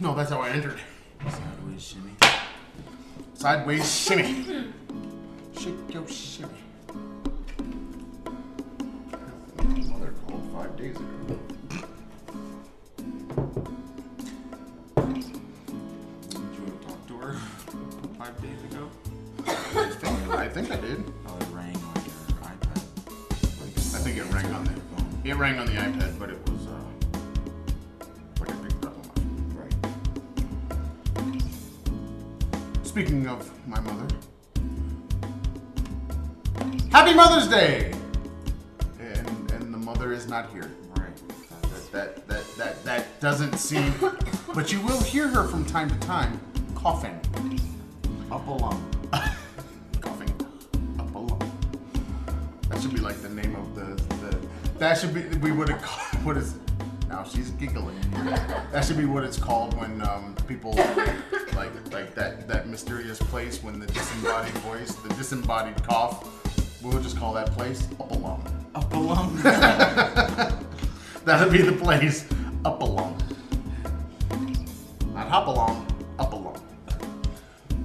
No, that's how I entered. Sideways shimmy. Sideways shimmy. Shake your shimmy. My mother called 5 days ago. Did you talk to her 5 days ago? I think I did. Oh, it rang on your iPad. I think it rang on the phone. It rang on the iPad, but it was like I picked it up on my phone. Right. Speaking of my mother, Happy Mother's Day! And the mother is not here. Right. That doesn't seem, but you will hear her from time to time coughing. Upalung. Coughing up along. That should be like the name of the that should be, we would have called, what is, now she's giggling. That should be what it's called when people like that mysterious place when the disembodied voice, the disembodied cough, we'll just call that place Upalung. Upalung. That'd be the place Upalung. Not Hopalong, Upalung.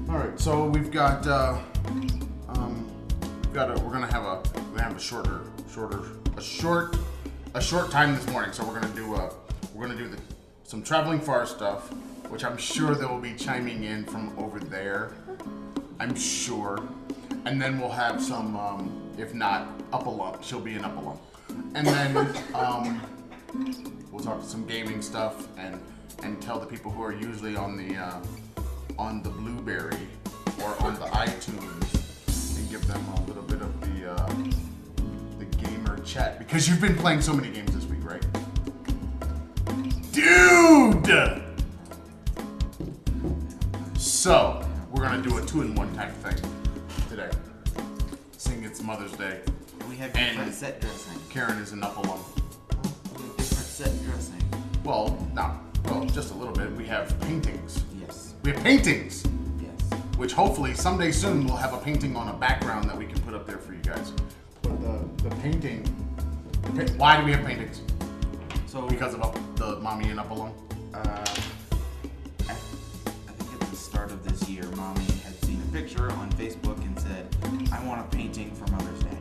All right, so we've got we're gonna have a short time this morning. So we're gonna do some traveling Farr stuff, which I'm sure they will be chiming in from over there. I'm sure, and then we'll have some, if not Upalung, she'll be in Upalung, and then we'll talk some gaming stuff and tell the people who are usually on the Blueberry or on the iTunes and give them a little bit of the gamer chat, because you've been playing so many games this week, right? Dude! So, we're gonna do a 2-in-1 type thing today. Seeing it's Mother's Day. We have different set dressing. Karen is in Upalung. We have different set dressing. Well, just a little bit. We have paintings. Yes. We have paintings! Yes. Which hopefully someday soon we'll have a painting on a background that we can put up there for you guys. But the painting, why do we have paintings? So Because of the mommy and Upalung? I think at the start of this year, Mommy had seen a picture on Facebook and said, I want a painting for Mother's Day.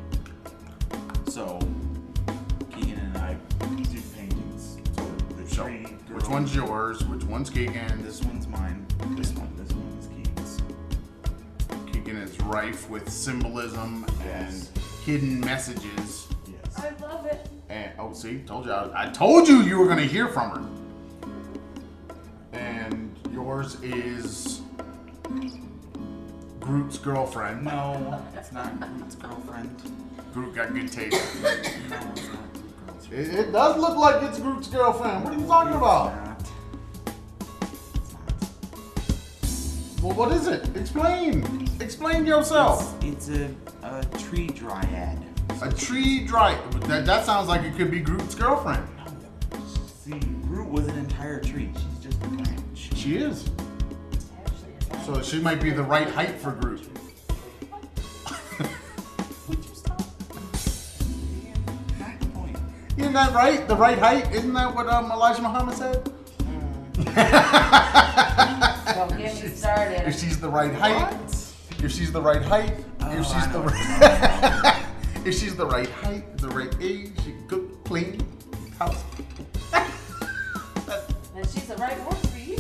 So Keegan and I do paintings. So, which one's yours? Which one's Keegan? This one's mine. This one is Keegan's. Keegan is rife with symbolism and hidden messages. Yes. I love it. And see, told you I told you were gonna hear from her. And yours is Groot's girlfriend. No, it's not Groot's girlfriend. Groot got good taste. No, it's not Groot's girlfriend. It does look like it's Groot's girlfriend. What are you talking about? It's not. Well, what is it? Explain. Explain yourself. It's a tree dryad. A tree dry. That sounds like it could be Groot's girlfriend. See, Groot was an entire tree. She's just a branch. She is. Actually, So she might be the right height for Groot. would you stop? Not the point. Isn't that right? The right height? Isn't that what Elijah Muhammad said? Don't get me started. If she's the right height. If she's the right height. If she's the right. If she's the right height, the right age, she can cook, clean, house. And she's the right one for you.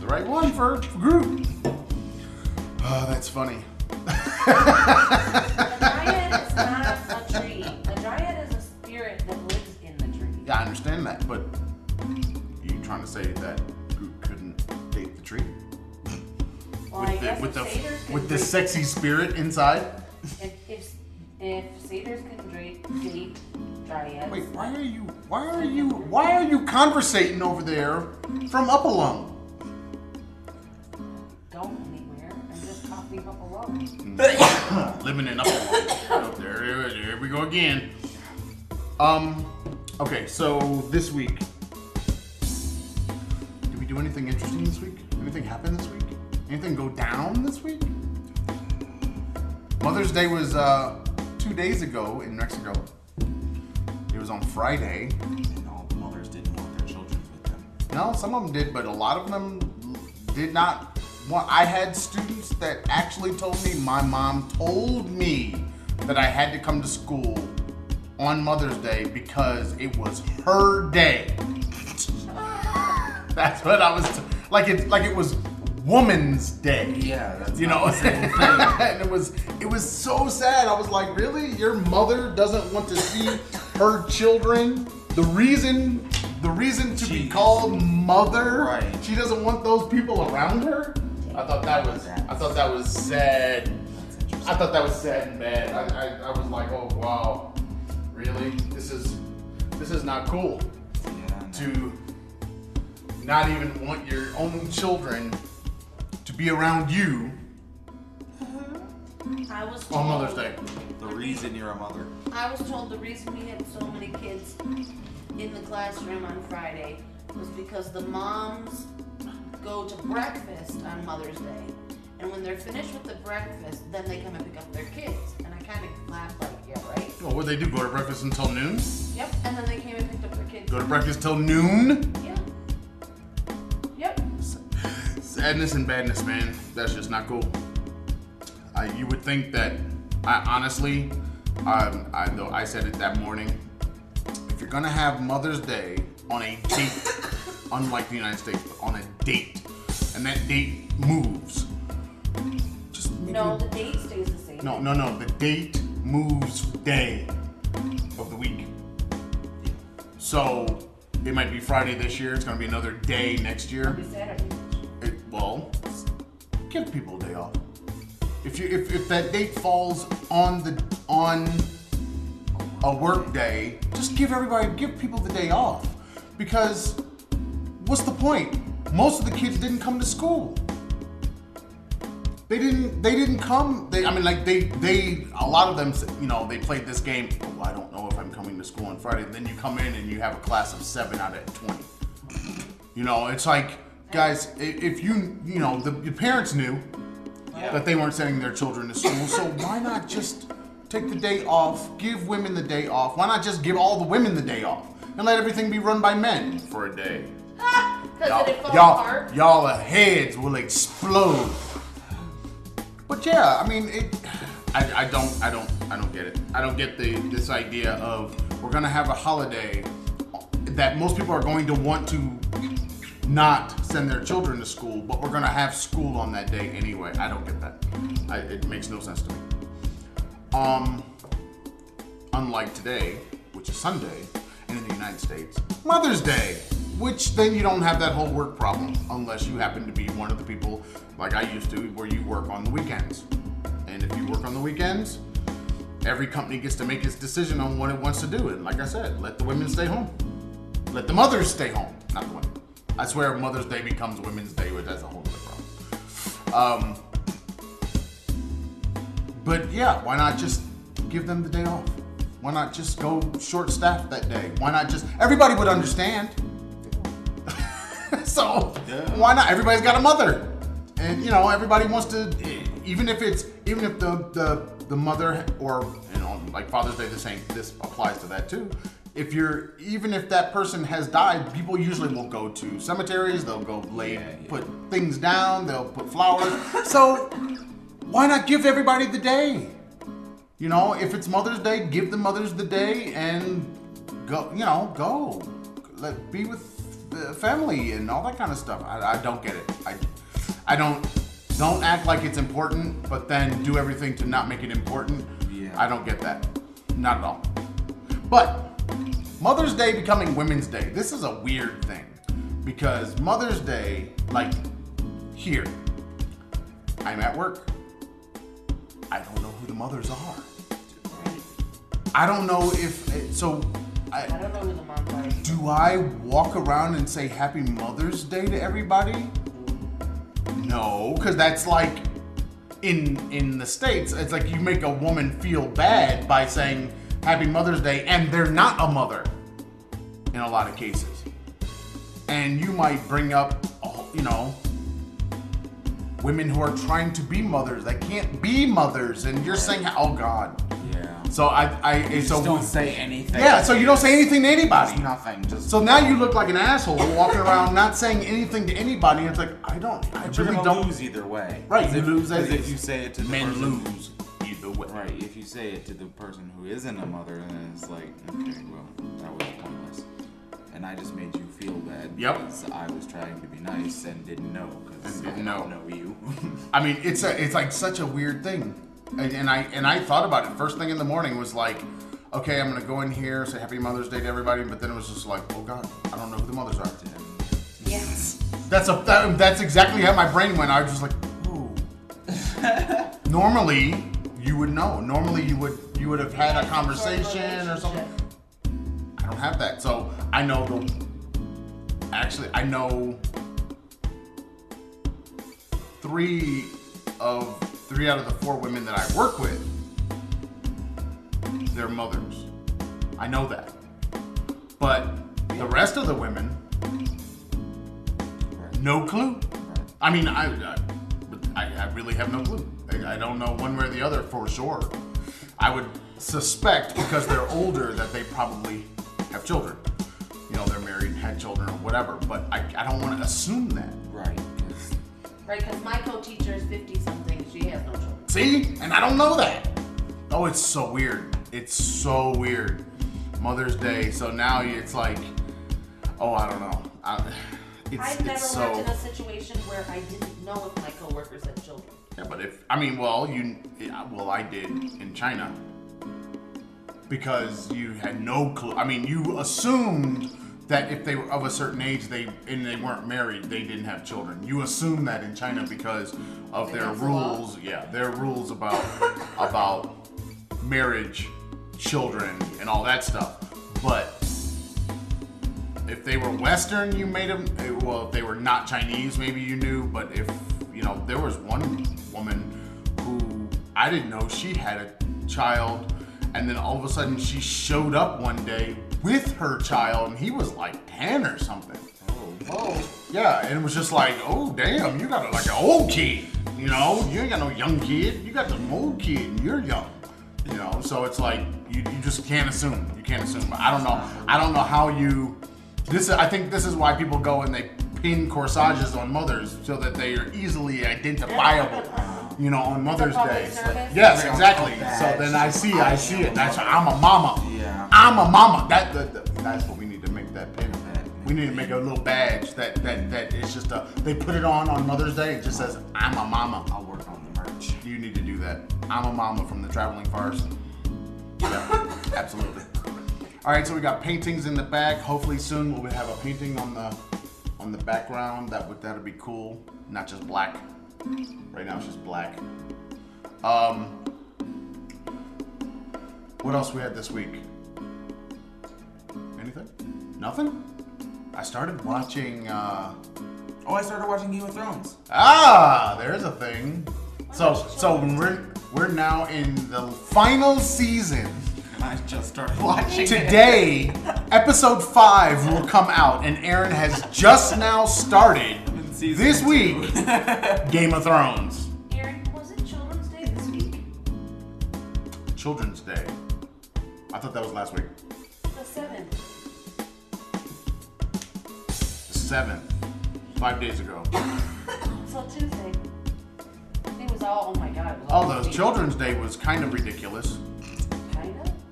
The right one for Groot. Oh, that's funny. A dryad is not a tree. A dryad is a spirit that lives in the tree. Yeah, I understand that, but you trying to say that Groot couldn't date the tree? Well, I guess if satyrs can with the date- sexy spirit inside? If satyrs can date dryads. Wait, why are you conversating over there from Upalung? Don't anywhere. I'm just coughing up alone. Living in Upalung. Oh, there we go again. Okay, so this week, did we do anything interesting this week? Anything happen this week? Anything go down this week? Mother's Day was 2 days ago in Mexico. It was on Friday. And all the mothers didn't want their children with them. No, some of them did, but a lot of them did not want. I had students that actually told me, my mom told me that I had to come to school on Mother's Day because it was her day. That's what I was like it was Woman's Day. Yeah, that's you know. And it was so sad. I was like, really? Your mother doesn't want to see her children? The reason to be called mother? Right. She doesn't want those people around her? I thought that was sad. I thought that was sad and bad. I was like, oh wow. Really? This is not cool. Yeah, To not even want your own children to be around you I was on told, Mother's Day. the reason you're a mother. I was told the reason we had so many kids in the classroom on Friday was because the moms go to breakfast on Mother's Day. And when they're finished with the breakfast, then they come and pick up their kids. And I kind of laughed like, yeah, right? Well, what they do? Go to breakfast until noon? Yep. And then they came and picked up their kids. Go to breakfast till noon? Yeah. Yep. Sadness and badness, man. That's just not cool. You would think that, honestly, though I said it that morning, if you're gonna have Mother's Day on a date, unlike the United States, but on a date, and that date moves, just make No, it- the date stays the same. No. The date moves day of the week. So it might be Friday this year. It's gonna be another day next year. It'll be Saturday. Well, give people a day off. If that date falls on a work day, just give people the day off. Because what's the point? Most of the kids didn't come to school. They didn't come. A lot of them, they played this game. Oh, I don't know if I'm coming to school on Friday. And then you come in and you have a class of 7 out of 20. It's like, guys, if your parents knew that they weren't sending their children to school, so why not just take the day off, give women the day off? Why not just give all the women the day off and let everything be run by men for a day? Because it falls apart. Y'all heads will explode. But yeah, I mean, I don't get it. I don't get this idea of we're gonna have a holiday that most people are going to want to not send their children to school, but we're gonna have school on that day anyway. I don't get that. It makes no sense to me. Unlike today, which is Sunday, and in the United States, Mother's Day, which then you don't have that whole work problem unless you happen to be one of the people like I used to, where you work on the weekends. And if you work on the weekends, every company gets to make its decision on what it wants to do. And like I said, let the women stay home. Let the mothers stay home, not the women. I swear Mother's Day becomes Women's Day, but that's a whole other problem. But yeah, why not just give them the day off? Why not just go short-staffed that day? Why not just, everybody would understand. So why not? Everybody's got a mother. And everybody wants to, even if the mother, or like Father's Day, this applies to that too. Even if that person has died, people usually will go to cemeteries, they'll go put things down, they'll put flowers. So why not give everybody the day? If it's Mother's Day, give the mothers the day and go, be with the family and all that kind of stuff. I don't get it. I don't act like it's important, but then do everything to not make it important. Yeah. I don't get that. Not at all. But Mother's Day becoming Women's Day. This is a weird thing because Mother's Day, like here, I'm at work. I don't know who the mothers are. I don't know I don't know who the moms are. do I walk around and say Happy Mother's Day to everybody? No, because that's like in the States, it's like you make a woman feel bad by saying Happy Mother's Day, and they're not a mother in a lot of cases. And you might bring up, women who are trying to be mothers that can't be mothers, and you're saying, oh God. Yeah. Yeah. So Just don't say anything. Yeah, so you don't say anything to anybody. Just nothing. Just So now you look like an asshole walking around not saying anything to anybody. And it's like, I you're really gonna don't. lose either way. Right, you lose Because as if you say it to the men person, lose either way. Right, if you say it to the person who isn't a mother, then it's like, okay, well, that was pointless. And I just made you feel bad. Yep. Because I was trying to be nice and didn't know. Because I don't know you. I mean, it's like such a weird thing, and I thought about it first thing in the morning. Was like, okay, I'm gonna go in here, say Happy Mother's Day to everybody, but then it was just like, oh God, I don't know who the mothers are. Yes. That's exactly how my brain went. I was just like, ooh. Normally, you would know. Normally, you would have had a conversation or something. I don't have that, so I know I know three out of the 4 women that I work with, they're mothers. I know that. But the rest of the women, no clue. I mean, I really have no clue. I don't know one way or the other for sure. I would suspect because they're older that they probably have children. You know, they're married, had children, or whatever. But I don't want to assume that. Right. Right, because my co-teacher is 50-something. She has no children. See? And I don't know that. Oh, it's so weird. It's so weird. Mother's Day. So now it's like, oh, I don't know. I've never worked in a situation where I didn't know if my coworkers had children. Yeah, but I did in China. Because you had no clue. I mean, you assumed that if they were of a certain age and they weren't married, they didn't have children. You assume that in China because of their rules. Yeah, their rules about marriage, children, and all that stuff. But if they were Western, you made them. Well, if they were not Chinese, maybe you knew. But if there was one woman who I didn't know she had a child, and then all of a sudden she showed up one day with her child, and he was like 10 or something. Oh, yeah, and it was just like, oh damn, you got like an old kid. You ain't got no young kid. You got some old kid, and you're young. So it's like you just can't assume. You can't assume. I don't know how you. I think this is why people go and they pin corsages on mothers so that they are easily identifiable. On Mother's Day. Yes, exactly. So then I see it. That's I'm a mama. Yeah. I'm a mama. That's what we need to make that pin. We need to make a little badge that it's just they put it on Mother's Day. It just says I'm a mama. I'll work on the merch. You need to do that. I'm a mama from the Traveling Farce. Yeah, absolutely. All right, so we got paintings in the back. Hopefully soon we'll have a painting on the background. That'll be cool. Not just black. Right now it's just black. What else we had this week? Anything? Nothing? I started watching. I started watching Game of Thrones. There's a thing. So we're now in the final season. And I just started watching today. Episode 5 will come out, and Aaron has just now started this week. Game of Thrones. Aaron, was it Children's Day this week? Children's Day. I thought that was last week. The 7th. The 7th. 5 days ago. So Tuesday. It was all, oh my God. The Children's Day was kind of ridiculous.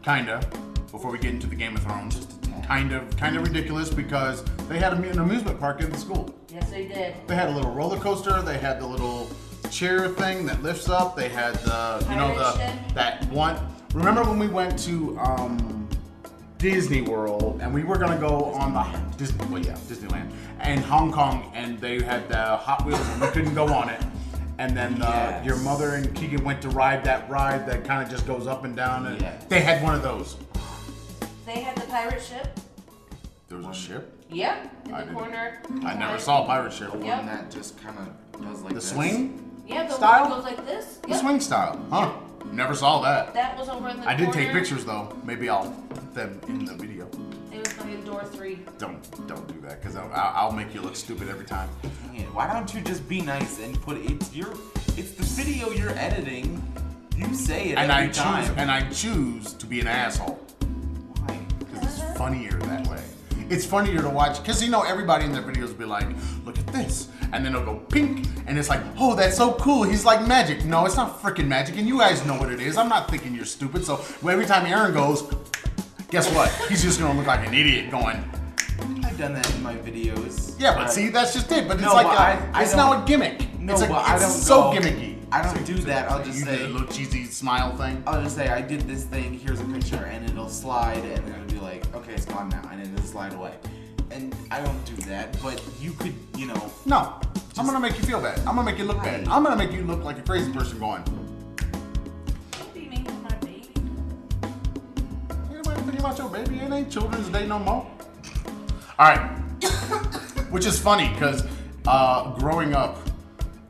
Kinda. Before we get into the Game of Thrones. Kind of ridiculous because they had an amusement park in the school. Yes, they did. They had a little roller coaster. They had the little chair thing that lifts up. They had that one. Remember when we went to Disney World and we were gonna go on the Disneyland and Hong Kong, and they had the Hot Wheels and we couldn't go on it. And then your mother and Keegan went to ride that kind of just goes up and down. And they had one of those. They had the pirate ship. There was a ship? Yeah, in the corner. I never saw a pirate ship. The one that just kind of does like the this. Swing? Yeah, the style? one that goes like this. The swing style. Huh. Never saw that. That was over in the corner. I did take pictures though. Maybe I'll put them in the video. It was by door 3. Don't do that because I'll make you look stupid every time. Why don't you just be nice and put it's the video you're editing. You say it and every time. I choose to be an asshole. Why? Because it's funnier that way. It's funnier to watch, because you know everybody in their videos will be like, look at this, and then it'll go pink, and it's like, oh, that's so cool, he's like magic. No, it's not freaking magic, and you guys know what it is. I'm not thinking you're stupid, so every time Aaron goes, guess what? He's just gonna look like an idiot going. I've done that in my videos. Yeah, but see, that's just it. But it's No, like but it's now a gimmick. No, it's but I don't so go- gimmicky. I don't do that. I'll just You say did a little cheesy smile thing. I'll just say I did this thing. Here's a picture, and it'll slide, and then it'll be like, okay, it's gone now, and then it'll slide away. And I don't do that, but you could, you know. No, I'm gonna make you feel bad. I'm gonna make you look bad. I'm gonna make you look like a crazy person going. What do you mean with my baby? Ain't nobody thinking about your baby. It ain't Children's Day no more. All right, which is funny because growing up,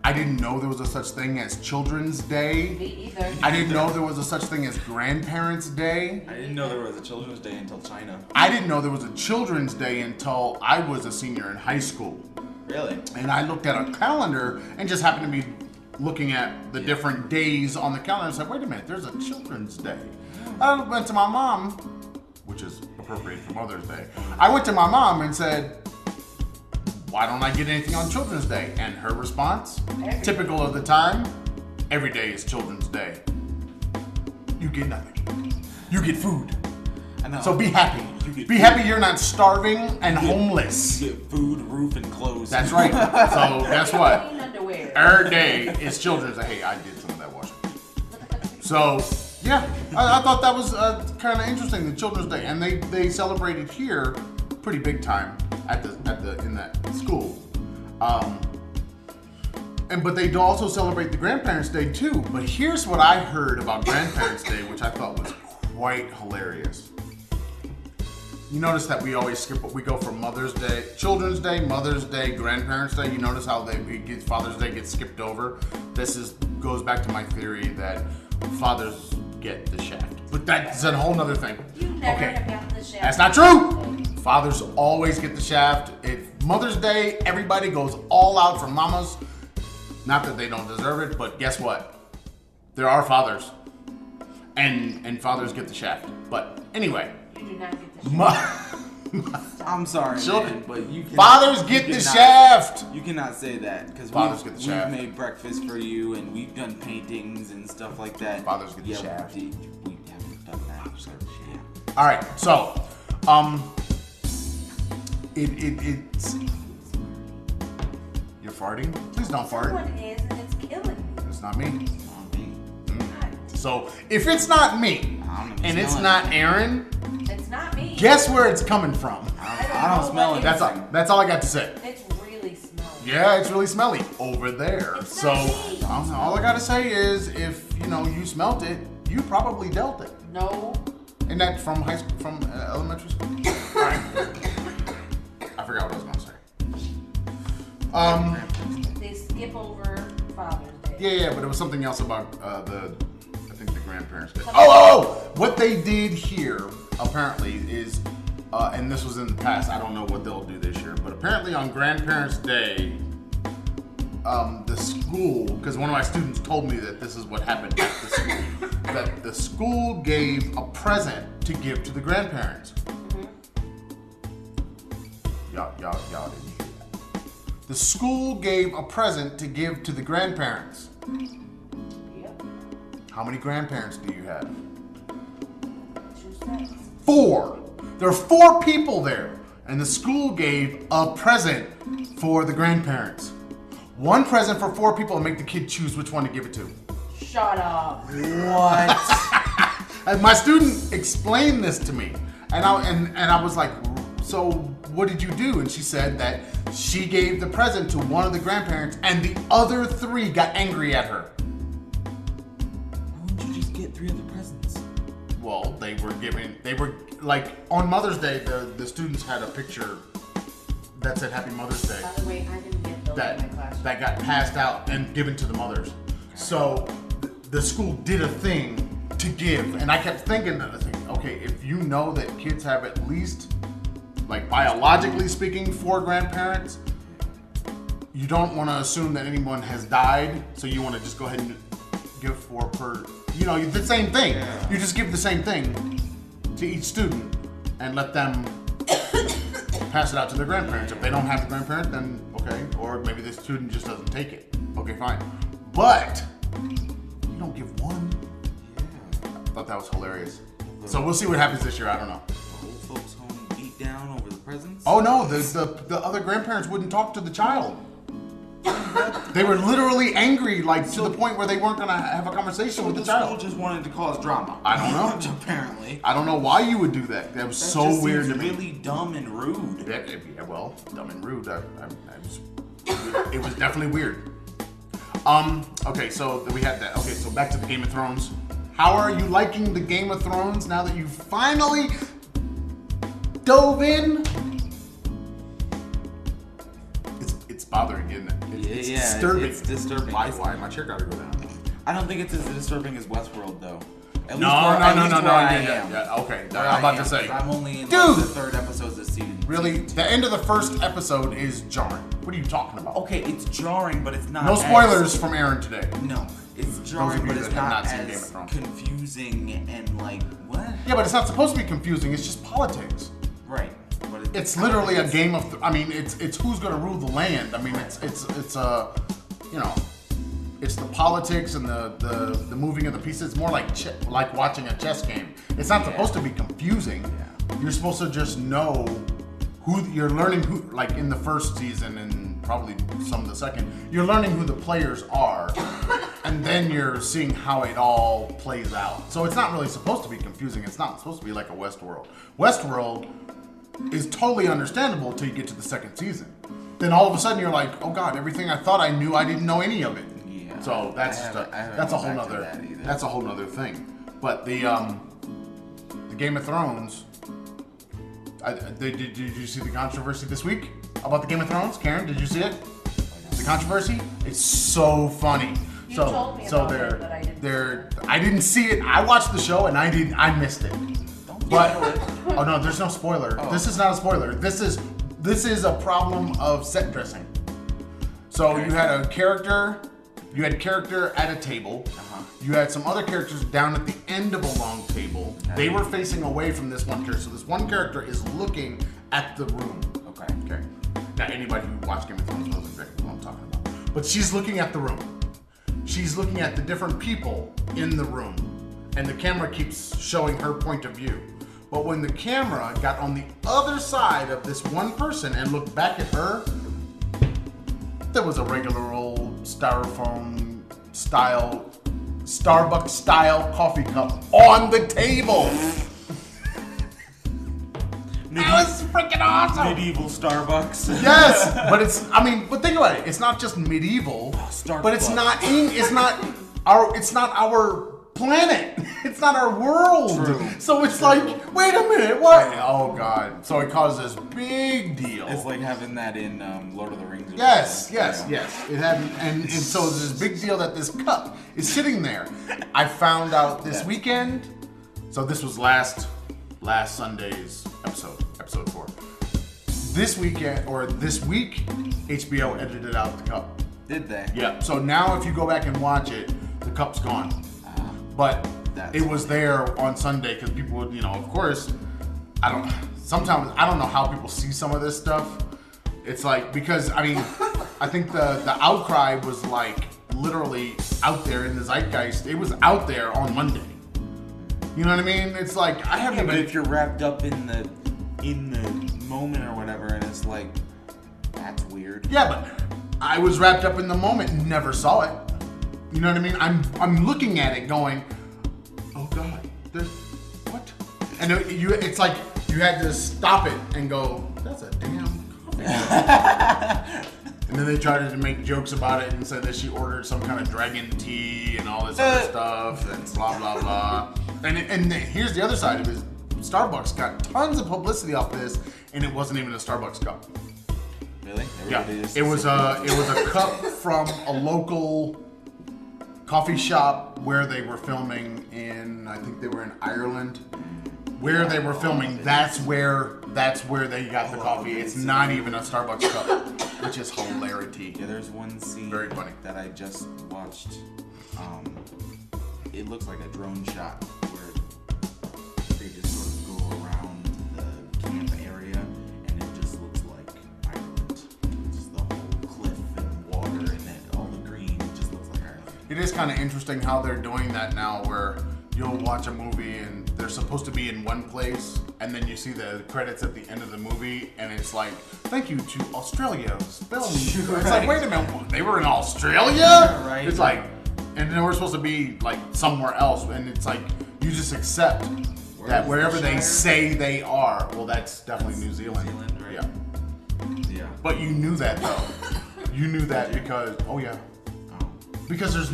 I didn't know there was a such thing as Children's Day. Me either. I didn't know there was a such thing as Grandparents' Day. I didn't know there was a Children's Day until China. I didn't know there was a Children's Day until I was a senior in high school. Really? And I looked at a calendar and just happened to be looking at the different days on the calendar and said, wait a minute, there's a Children's Day. I went to my mom, which is appropriate for Mother's Day. I went to my mom and said, why don't I get anything on Children's Day? And her response, typical of the time, every day is Children's Day. You get nothing. You get food. I know. So be happy. get Be food. happy you're not starving and homeless. You get food, roof, and clothes. That's right. So guess what? Clean underwear. Every day is Children's Day. Hey, I did some of that washing. So yeah, I thought that was kind of interesting, the Children's Day, and they celebrated here pretty big time in that school. But they also celebrate the Grandparents' Day too. But here's what I heard about Grandparents' Day, which I thought was quite hilarious. You notice that we always we go from Mother's Day, Children's Day, Mother's Day, Grandparents' Day. You notice how Father's Day gets skipped over. Goes back to my theory that fathers get the shaft. But that's a whole nother thing. You never have gotten the shaft. That's not true. Fathers always get the shaft. Mother's Day, everybody goes all out for mamas. Not that they don't deserve it, but guess what? There are fathers. And fathers get the shaft. But anyway. You do not get the shaft. I'm sorry, Children, man, but you can. fathers get the shaft. You cannot say that because Fathers get the we've shaft. made breakfast for you and we've done paintings and stuff like that. Fathers get the shaft. We haven't done that. Fathers get the shaft. All right, so it's you're farting. Please don't fart. Someone is, and it's killing me. It's not me. Not me. So if it's not me and it's not Aaron, It's not me. guess where it's coming from. I don't smell it. That's all I got to say. It's really smelly. Yeah, it's really smelly over there. It's So not me. all I gotta say is, if you smelt it, you probably dealt it. No. Isn't that from elementary school? All right. I forgot what I was gonna say. They skip over Father's Day. Yeah, but it was something else about I think the grandparents did. Oh! What they did here apparently is, and this was in the past. I don't know what they'll do this year, but apparently on Grandparents' Day, the school, because one of my students told me that this is what happened at the school, that the school gave a present to give to the grandparents. Y'all didn't hear that. The school gave a present to give to the grandparents. Yep. How many grandparents do you have? 2 sets. 4. There are 4 people there, and the school gave a present for the grandparents. 1 present for 4 people, and make the kid choose which one to give it to. Shut up. What? And my student explained this to me, and I was like, so what did you do? And she said that she gave the present to one of the grandparents, and the other 3 got angry at her. Why wouldn't you just get 3 other presents? Well, they were like on Mother's Day, the students had a picture that said Happy Mother's Day. By the way, I didn't get those in my classroom. That got passed out and given to the mothers. So the school did a thing to give, and I kept thinking, okay, if you know that kids have at least, like biologically speaking, 4 grandparents, you don't want to assume that anyone has died, so you want to just go ahead and give 4 per You know, the same thing. Yeah. You just give the same thing to each student and let them pass it out to their grandparents. If they don't have a grandparent, then okay. Or maybe the student just doesn't take it. Okay, fine. But you don't give one. Yeah. I thought that was hilarious. So we'll see what happens this year. I don't know. The old folks home beat down over the presents. Oh no, the other grandparents wouldn't talk to the child. They were literally angry, like to the point where they weren't gonna have a conversation with the school child. just wanted to cause drama. I don't know. Apparently. I don't know why you would do that. That was so just weird to seems me. really dumb and rude. Yeah, well, dumb and rude. It was definitely weird. Okay, so we had that. Okay, so back to the Game of Thrones. How are you liking the Game of Thrones now that you finally dove in? It's bothering you, isn't it? It's disturbing. It's disturbing. Why my chair gotta go down? I don't think it's as disturbing as Westworld, though. At No. Yeah, okay, I'm about to say. I'm only in Dude! the third episode this season. Really? The end of the first episode is jarring. What are you talking about? Okay, it's jarring, but it's not. No spoilers from Aaron today. No, it's jarring, you but it's that have not not seen Game of as Thrones. confusing and like what? Yeah, but it's not supposed to be confusing. It's just politics. Right. But It's literally a game of. I mean, it's who's gonna rule the land. I mean, it's you know, it's the politics and the moving of the pieces. It's more like like watching a chess game. It's not supposed to be confusing. Yeah. You're supposed to just know who you're learning who, like in the first season and probably some of the second. You're learning who the players are, and then you're seeing how it all plays out. So it's not really supposed to be confusing. It's not supposed to be like a Westworld. Westworld is totally understandable until you get to the second season. Then all of a sudden you're like, oh god, everything I thought I knew, I didn't know any of it. Yeah. So that's that's a whole nother thing. But the Game of Thrones. Did you see the controversy this week about the Game of Thrones? Karen, did you see it? The controversy? It's so funny. You told me about it, but I didn't. I didn't see it. I watched the show and I missed it. But oh no, there's no spoiler. Oh. This is not a spoiler. This is a problem of set dressing. So you had a character at a table. Uh-huh. You had some other characters down at the end of a long table. They were facing away from this one character. So this one character is looking at the room. Okay. Now anybody who watched Game of Thrones knows exactly what I'm talking about. But she's looking at the room. She's looking at the different people in the room. And the camera keeps showing her point of view. But when the camera got on the other side of this one person and looked back at her, there was a regular old styrofoam style, Starbucks style coffee cup on the table. That was freaking awesome. Medieval Starbucks. Yes, but think about it. It's not just medieval, but it's not our planet. It's not our world. True. So it's like, wait a minute, what? Oh god. So it caused this big deal. It's like having that in Lord of the Rings. Yes. It had, and so there's this big deal that this cup is sitting there. I found out this weekend. So this was last Sunday's episode 4. This week, HBO edited out the cup. Did they? Yeah. So now if you go back and watch it, the cup's gone. But it was there on Sunday because people would, of course, sometimes I don't know how people see some of this stuff. It's like, because, I think the outcry was like literally out there in the zeitgeist. It was out there on Monday. You know what I mean? It's like, I haven't but if you're wrapped up in the moment or whatever, and it's like, that's weird. Yeah, but I was wrapped up in the moment and never saw it. You know what I mean? I'm looking at it going, oh god, there's what? And it's like you had to stop it and go, that's a damn coffee. And then they tried to make jokes about it and said that she ordered some kind of dragon tea and all this other stuff and blah blah blah. And here's the other side of it: Starbucks got tons of publicity off this, and it wasn't even a Starbucks cup. Really? Yeah, it was a cup from a local coffee shop where they were filming in, I think they were in Ireland. Where they were filming, that's where they got the coffee. It's not even a Starbucks cup, which is hilarity. Yeah, there's one scene Very funny. that I just watched. it looks like a drone shot where they just sort of go around the camp area, and it just looks like Ireland. Just the whole cliff and water, and then all the green. It just looks like Ireland. It is kind of interesting how they're doing that now, where you'll watch a movie and they're supposed to be in one place, and then you see the credits at the end of the movie, and it's like, thank you to Australia's film. Right. It's like, wait a minute, they were in Australia? Yeah, right. It's like, and then we're supposed to be like somewhere else, and it's like, you just accept that wherever they say they are, well, that's definitely New Zealand. Right? Yeah. Yeah. But you knew that though. You knew that because, oh yeah. Oh. Because it's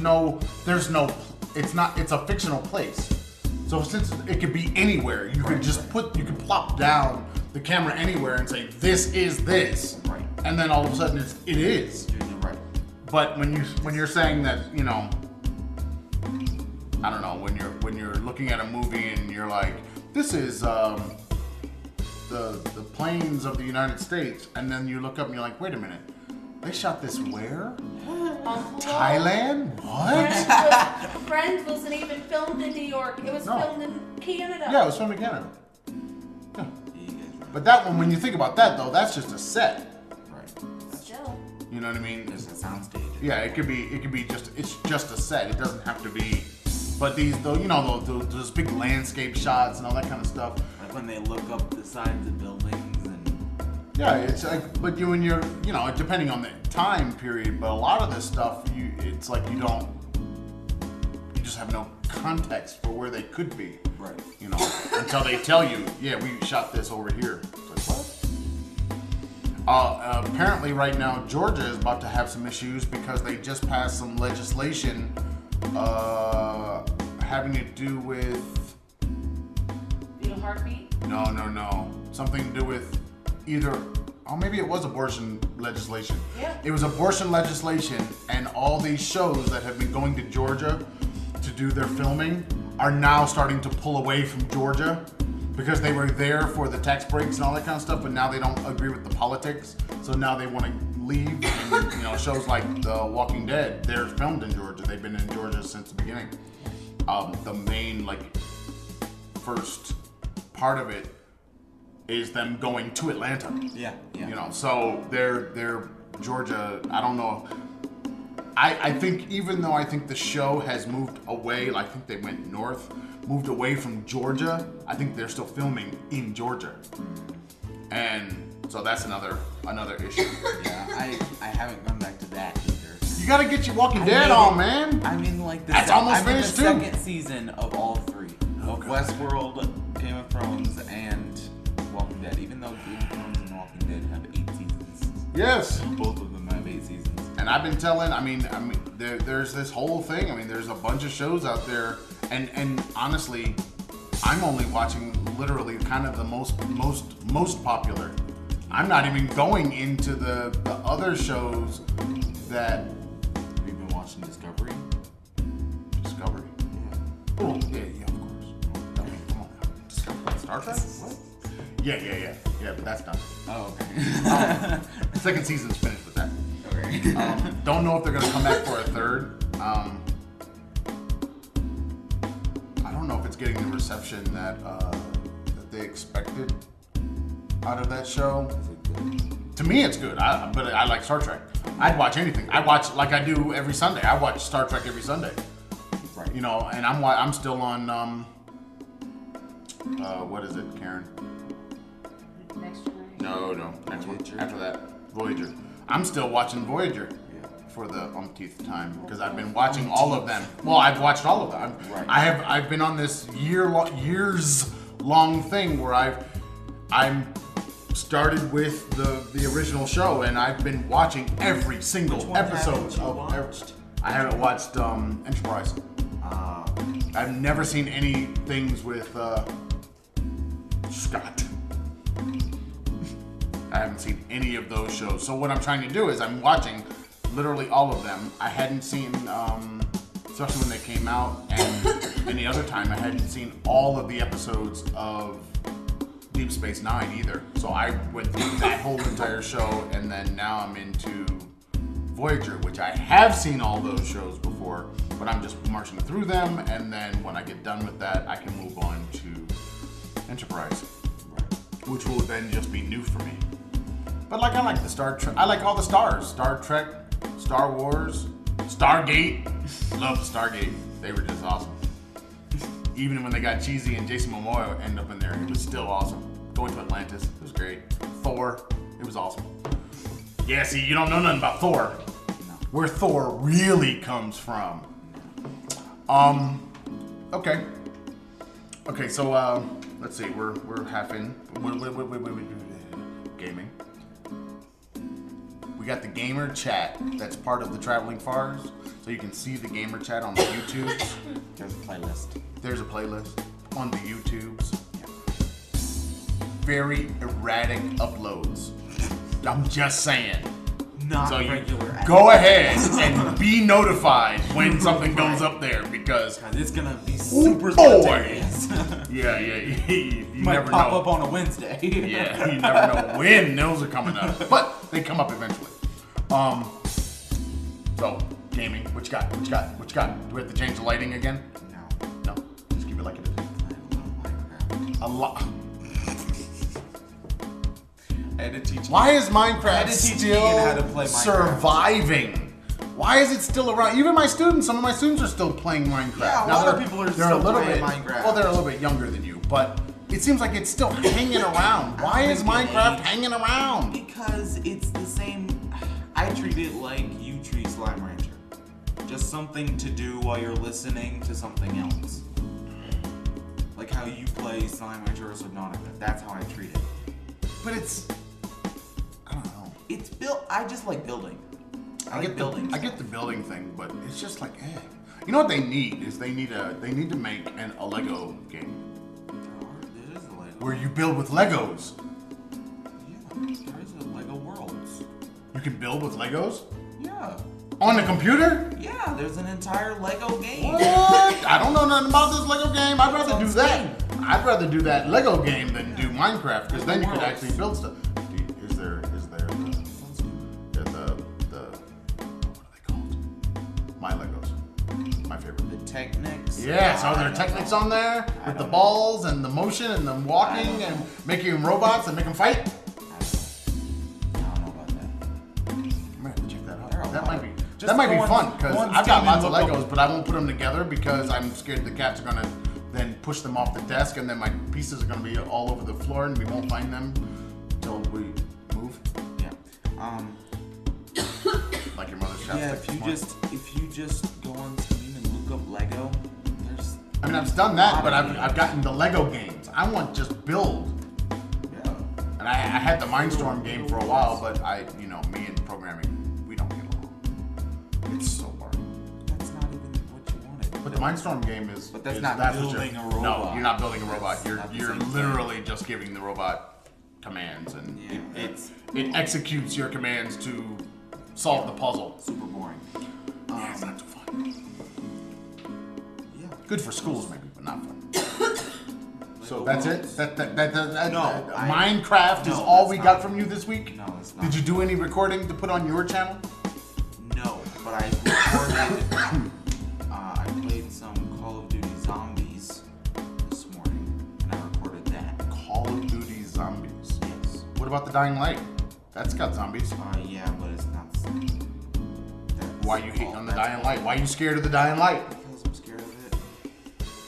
a fictional place. So since it could be anywhere, you could just you could plop down the camera anywhere and say, this is this. Right. And then all of a sudden it is. Right. But when you're saying that, you know, I don't know, when you're looking at a movie and you're like, this is the plains of the United States, and then you look up and you're like, wait a minute, they shot this where? Thailand? What? Friends wasn't even filmed in New York. It was filmed in Canada. Yeah, it was filmed in Canada. Yeah. But that one, when you think about that though, that's just a set. Right. Still. You know what I mean? It's a soundstage. Yeah, it could be it's just a set. It doesn't have to be. But these though, you know, those big landscape shots and all that kind of stuff. Like when they look up the sides of buildings and. Yeah, it's like, but when you're, you know, depending on the time period, but a lot of this stuff, it's like you just have no context for where they could be. Right. You know, until they tell you, yeah, we shot this over here. It's like, what? Apparently right now, Georgia is about to have some issues because they just passed some legislation having to do with... Feel heartbeat? No. Something to do with maybe it was abortion legislation. Yeah. It was abortion legislation, and all these shows that have been going to Georgia to do their filming are now starting to pull away from Georgia because they were there for the tax breaks and all that kind of stuff, but now they don't agree with the politics, so now they want to leave. And, you know, shows like The Walking Dead, they're filmed in Georgia. They've been in Georgia since the beginning. The main, first part of it is them going to Atlanta. Yeah. You know, so they're Georgia, I don't know. I think, even though I think the show has moved away, I think they went north, moved away from Georgia, I think they're still filming in Georgia. And so that's another issue. Yeah, I haven't gone back to that either. You gotta get your Walking Dead on, man. I mean, that's almost finished too. Second season of all three. Of Westworld, Game of Thrones, and Walking Dead. Even though Game of Thrones and Walking Dead have 8 seasons. Yes. Both of them have 8 seasons. And I've been telling, there's this whole thing. There's a bunch of shows out there, and honestly, I'm only watching literally kind of the most popular. I'm not even going into the other shows that. Have you been watching Discovery? Discovery? Yeah. Oh, yeah, of course. Come on. Discovery? Star Trek? What? Yeah, but that's done. Oh, okay. The second season's finished with that. Okay. Don't know if they're gonna come back for a third. I don't know if it's getting the reception that they expected out of that show. To me, it's good. But I like Star Trek. I'd watch anything. I watch like I do every Sunday. I watch Star Trek every Sunday. Right. You know, and I'm still on what is it, Karen? Next Generation? No, next one. Voyager. After that, Voyager. I'm still watching Voyager Yeah. for the umpteenth time because I've been watching all of them. Well, I've watched all of them. Right. I've been on this years long thing where I'm started with the original show, and I've been watching every single Which one episode haven't you of. watched? I haven't watched Enterprise. I've never seen any things with Scott. I haven't seen any of those shows. So what I'm trying to do is I'm watching literally all of them. I hadn't seen, especially when they came out, and any other time, I hadn't seen all of the episodes of Deep Space Nine either. So I went through that whole entire show, and then now I'm into Voyager, which I have seen all those shows before, but I'm just marching through them, and then when I get done with that, I can move on to Enterprise, which will then just be new for me. But like, I like the Star Trek. I like all the stars. Star Trek, Star Wars, Stargate. Love Stargate. They were just awesome. Even when they got cheesy and Jason Momoa ended up in there, it was still awesome. Going to Atlantis, it was great. Thor, it was awesome. Yeah, see, you don't know nothing about Thor. No. Where Thor really comes from. Okay. Okay, so let's see. We're half in. Gaming. We got the gamer chat that's part of the Traveling Fars, so you can see the gamer chat on the YouTubes. There's a playlist. There's a playlist on the YouTubes. Very erratic uploads. I'm just saying. Not So you regular. go ahead and be notified when something goes up there because It's gonna be super boy. spontaneous. yeah, you Might never pop know. up on a Wednesday. Yeah, you never know when those are coming up, but they come up eventually. So gaming, what you got? What you got? What you got? Do we have to change the lighting again? No. No, just keep it like it is. I love Minecraft. A lot. I had to teach. Why is I had Minecraft to teach still Ian how to play Minecraft. surviving? Why is it still around? Even my students, some of my students are still playing Minecraft. Yeah, a Now, lot of they're- people are they're still a little playing bit, Minecraft. Well, they're a little bit younger than you, but it seems like it's still hanging around. Why is Minecraft hanging around? Because it's the same. I treat it like you treat Slime Rancher. Just something to do while you're listening to something else. Like how you play Slime Rancher or Subnautica. That's how I treat it. But it's, I don't know. It's built. I just like building. I like get building. I get the building thing, but it's just like, You know what they need is they need to make a Lego game There is a Lego. where you build with Legos. Yeah, there is a Lego Worlds. You can build with Legos Yeah. on the computer. Yeah, there's an entire Lego game. What? I don't know nothing about this Lego game. I'd rather do Sounds that. I'd rather do that Lego game than do Minecraft because then you could Worlds. actually build stuff. Is there the what are they called? My Legos. My favorite. The Technics. Yeah, so I there are don't technics know. on there I with the don't balls and the motion and the walking and making robots and making fight. I don't know about that. I'm gonna have to check that There are out. a That lot might be of- just that might be go on- fun because go on I've got Steam lots and of look Legos, up- but I won't put them together because I'm scared the cats are gonna then push them off the desk and then my pieces are gonna be all over the floor and we won't find them until we move. Yeah. Like your mother's shop. Yeah, if you just go on Steam and look up Lego, there's I mean, I've done that, but I've gotten the Lego games. I want just build. yeah. And I had the Mindstorm game for a while, but me and programming, we don't get along. It's so boring. That's not even what you wanted. But the Mindstorm game is. But that's is- not what building you're- a robot. No, you're not building a robot. You're Not the you're same thing. literally just giving the robot commands, and Yeah, it executes your commands to solve the puzzle. super boring. Yeah, it's not too fun. Yeah. Good for schools maybe, but not fun. So that's it. No, Minecraft is no, all that's we not- got from you this week. No, it's not. Did you do any recording to put on your channel? No, but I recorded. I played some Call of Duty Zombies this morning, and I recorded that. Call of Duty Zombies. Yes. What about the Dying Light? That's got zombies. Yeah, but it's not the same. Why you hating on the Dying Light? Why you scared of the Dying Light? Because I'm scared of it.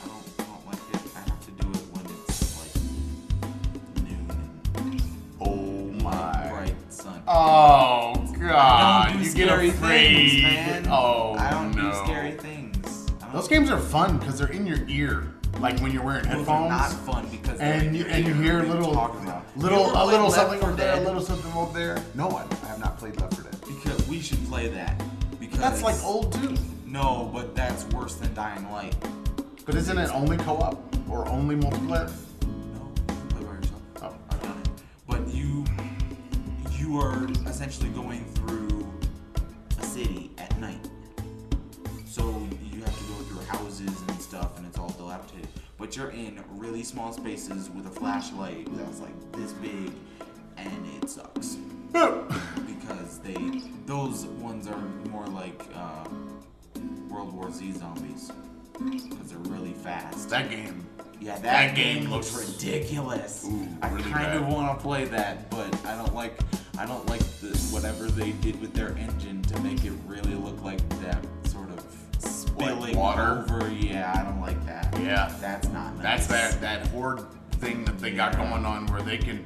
I don't like it. I have to do it when it's like noon Oh and my. bright sun. Oh I god. don't do You get scary afraid. things, man. Oh I don't no. do scary things. I don't- Those games are fun because they're in your ear. Like when you're wearing Those are headphones. not fun because they're And in you your and you ear. hear What are you little talking about? a You ever little played Left something 4 over there, a Dead? little something over there. No, I have not played Left 4 Dead. Because we should play that. Because That's like old too. No, but that's worse than Dying Light. But isn't it only co-op or only multiplayer? No, you can play by yourself. Oh. I've done it. But you are essentially going through a city at night. So you have to go through houses and stuff, and it's all dilapidated. But you're in really small spaces with a flashlight that's like this big, and it sucks. Because those ones are That game. Yeah, that game looks ridiculous. Ooh, I really kind of bad. want to play that, but I don't like whatever they did with their engine to make it really look like that sort of spilling water? over. Yeah, I don't like that. Yeah. That's not nice. That's that horde thing that they got going on where they can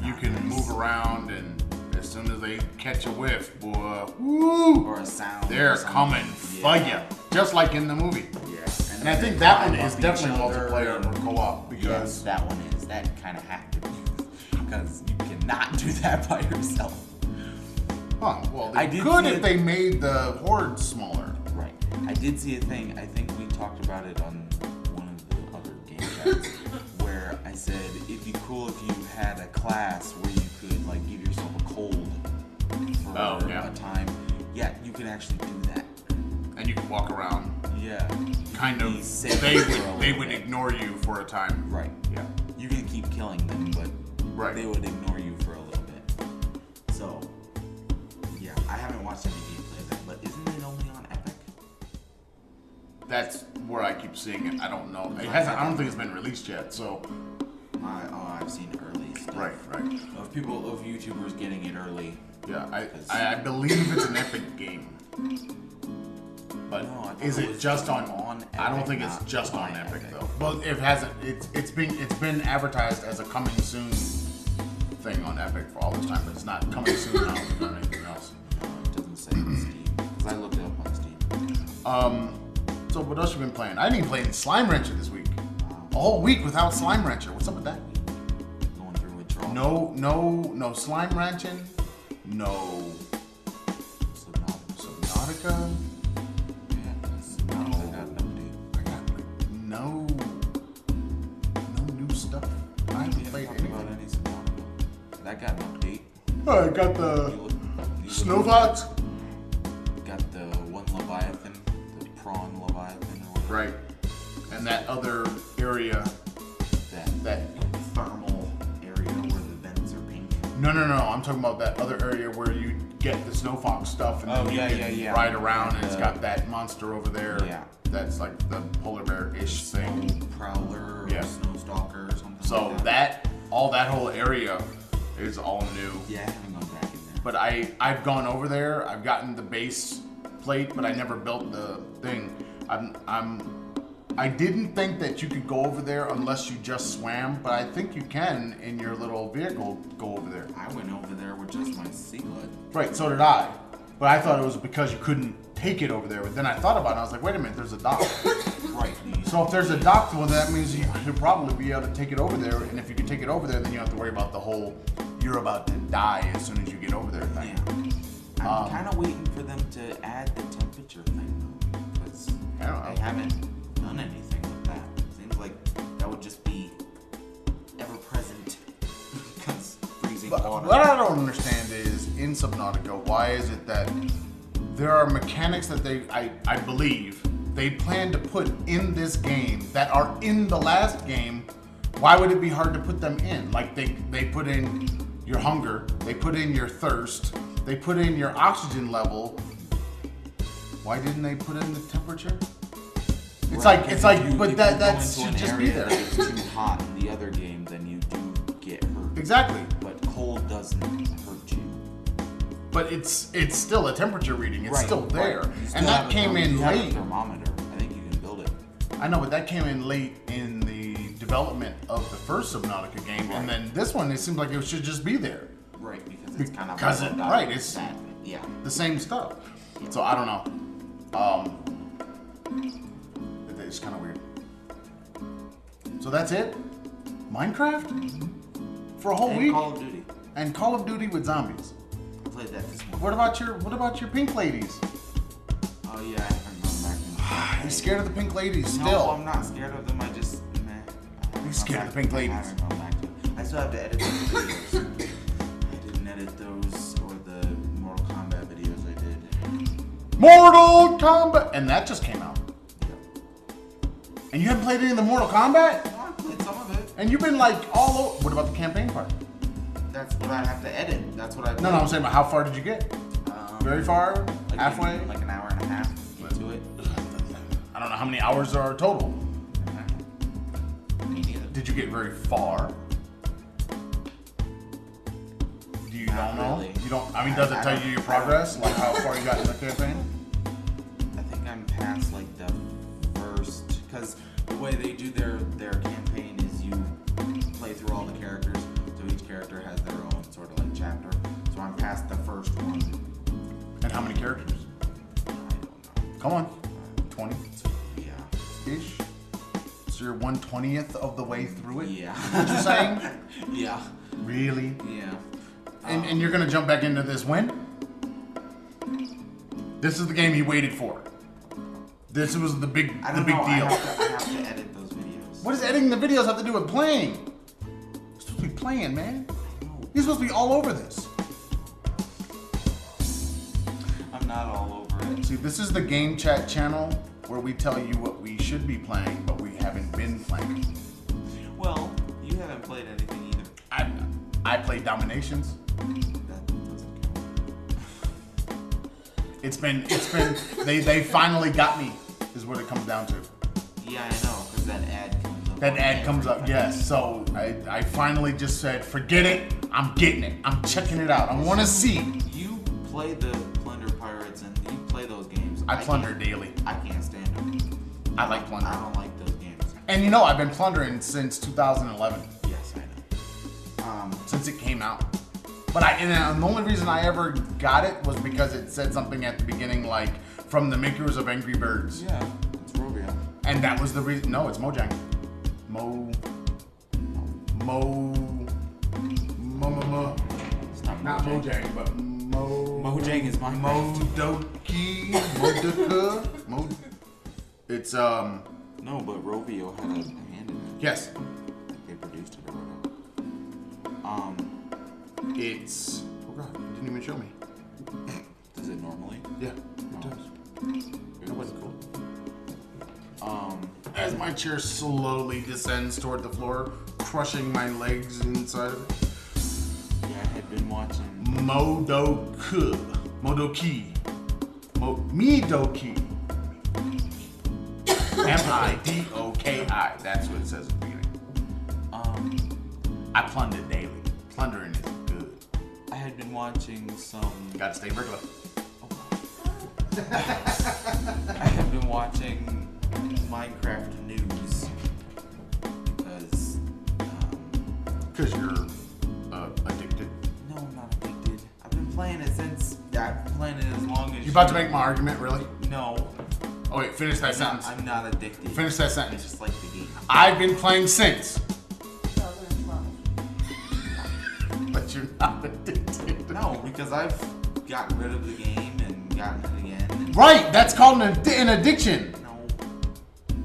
you can move around, and as soon as they catch a whiff, boy, woo, or a sound. they're coming for you, just like in the movie. Yeah. And I think that one is definitely multiplayer or co-op because yes, that one is. That kind of had to be because you cannot do that by yourself. well, I they did could see if it- they made the horde smaller. Right. I did see a thing. I think we talked about it on one of the other game chats where I said it'd be cool if you had a class where you could like give yourself a cold for a time. Yeah, you could actually do that. And you can walk around. Yeah. Kind of. Be safe They for a would little bit. ignore you for a time. Right. Yeah. You can keep killing them, but Right. they would ignore you for a little bit. So, yeah, I haven't watched any gameplay of that, but isn't it only on Epic? That's where I keep seeing it. I don't know. It hasn't. I don't think it's been released yet. So. I've seen early stuff. Right. Of YouTubers getting it early. Yeah. I believe it's an Epic game. But No, I thought is it it was just on? Epic, I don't think it's not just on by Epic Epic. though. But it hasn't. It's been advertised as a coming soon thing on Epic for all this time. But it's not coming soon now or anything else. No, it doesn't say on Steam. Because I looked it up on Steam. So what else you been playing? I didn't even play any Slime Rancher this week. A whole week without Slime Rancher. What's up with that? Going through withdrawal. No Slime Ranching. No Subnautica. I got an update. I got like no new stuff. I haven't played Talking about anything. any Subnautica. That got an update. I got the You Snowfox. Got the one Leviathan, the prawn Leviathan or whatever. Right. And that other area. That thermal area where the vents are pink. no. I'm talking about that other area where you get the Snowfox stuff and then you can ride around and it's got that monster over there. Yeah. That's like the polar bear-ish thing. Snow Prowler or Yeah. Snow Stalker or something So like that. that whole area is all new. Yeah, I haven't gone back in there. But I've gone over there. I've gotten the base plate, but I never built the thing. I didn't think that you could go over there unless you just swam, but I think you can in your little vehicle go over there. I went over there with just my Seaglide. Right, so did I. But I thought it was because you couldn't take it over there. But then I thought about it and I was like, wait a minute, there's a dock. Right. So if there's a dock, well, that means you'll probably be able to take it over there. And if you can take it over there, then you don't have to worry about the whole you're about to die as soon as you get over there thing. Yeah. I'm kind of waiting for them to add the temperature thing, though, because I don't know. they haven't done anything with that. Seems like that would just be ever present because freezing But water. what I don't understand is in Subnautica, why is it that there are mechanics that I believe they plan to put in this game that are in the last game? Why would it be hard to put them in? Like they put in your hunger, they put in your thirst, they put in your oxygen level. Why didn't they put in the temperature? It's Right, it's like, if you but go that into should an just be area there. that is too hot in the other game, then you do get hurt. Exactly. But cold doesn't hurt you. But it's still a temperature reading. It's Right, still there, right. You still and have that a came in you have a late. thermometer. I think you can build it. I know, but that came in late in the development of the first Subnautica game, and then this one, it seems like it should just be there. Right, because it's kind of Because it- about right, it's- that. Yeah. The same stuff. So I don't know. It's kind of weird. So that's it? Minecraft? For a whole And week? Call of Duty. And Call of Duty with zombies. I played that this morning. What about your pink ladies? Oh yeah, I haven't gone back. Are you scared of the pink ladies still? No, I'm not scared of them. I just You're scared of the pink ladies. I haven't gone back to it. I still have to edit those videos. I didn't edit those or the Mortal Kombat videos I did. Mortal Kombat! And that just came out. Yep. And you haven't played any of the Mortal Kombat? No, I played some of it. And you've been like all over. What about the campaign part? That's what I have to edit. That's what I. No, I'm saying, but how far did you get? Very far? Like Halfway? Like an hour and a half into it. I don't know how many hours there are total. Did you get very far? Do you Not don't know? really. You don't. I mean, does it tell you your progress, like how far you got in the campaign? I think I'm past like the first, because the way they do their campaign is you play through all the characters, so each character has their own sort of like chapter. So I'm past the first one. And how many characters? I don't know. Come on, 20 Yeah. ish. So you're 1/20th of the way through it. Yeah. What you saying? Yeah. Really? Yeah. And you're gonna jump back into this when? This is the game he waited for. This was the big I don't big know. deal. I have to edit those videos. What does editing the videos have to do with playing? You're supposed to be playing, man. You're supposed to be all over this. I'm not all over it. See, this is the game chat channel where we tell you what we should be playing, but we haven't been playing. Well, you haven't played anything either. I played Dominations. That doesn't count. It's been they finally got me, is what it comes down to. Yeah, I know, because that ad comes up. That ad comes up, yes. So I finally just said, forget it, I'm getting it. I'm checking it out. I want to see. You play the Plunder Pirates and you play those games. I plunder can't- daily. I can't stand them. I like plunder. I don't like those games. And you know, I've been plundering since 2011, Yes, I know. since it came out. But and the only reason I ever got it was because it said something at the beginning like, from the makers of Angry Birds. Yeah, it's Rovio. And that was the reason. No, it's Mojang. It's not Not Mojang. Mojang, but Mojang is Minecraft. Modoki. It's No, but Rovio had a hand in it. yes. Like they produced it or whatever. It's oh god, it didn't even show me. Does it normally? Yeah, it does. That wasn't cool. As my chair slowly descends toward the floor, crushing my legs inside of it. Yeah, I had been watching. Modoki. Midoki. Midoki. That's what it says at the beginning. I plunder daily. Plundering is good. I had been watching some. Gotta stay regular. I have been watching Minecraft news because. Because you're addicted. No, I'm not addicted. I've been playing it since. I've been playing it as long as. You about to make my argument, really? No. Oh wait, finish that sentence. I'm not addicted. Finish that I sentence. just like the game. I've been playing since, 2012. but you're not addicted. No, because I've gotten rid of the game and gotten it again. And Right, that's called an addiction. no.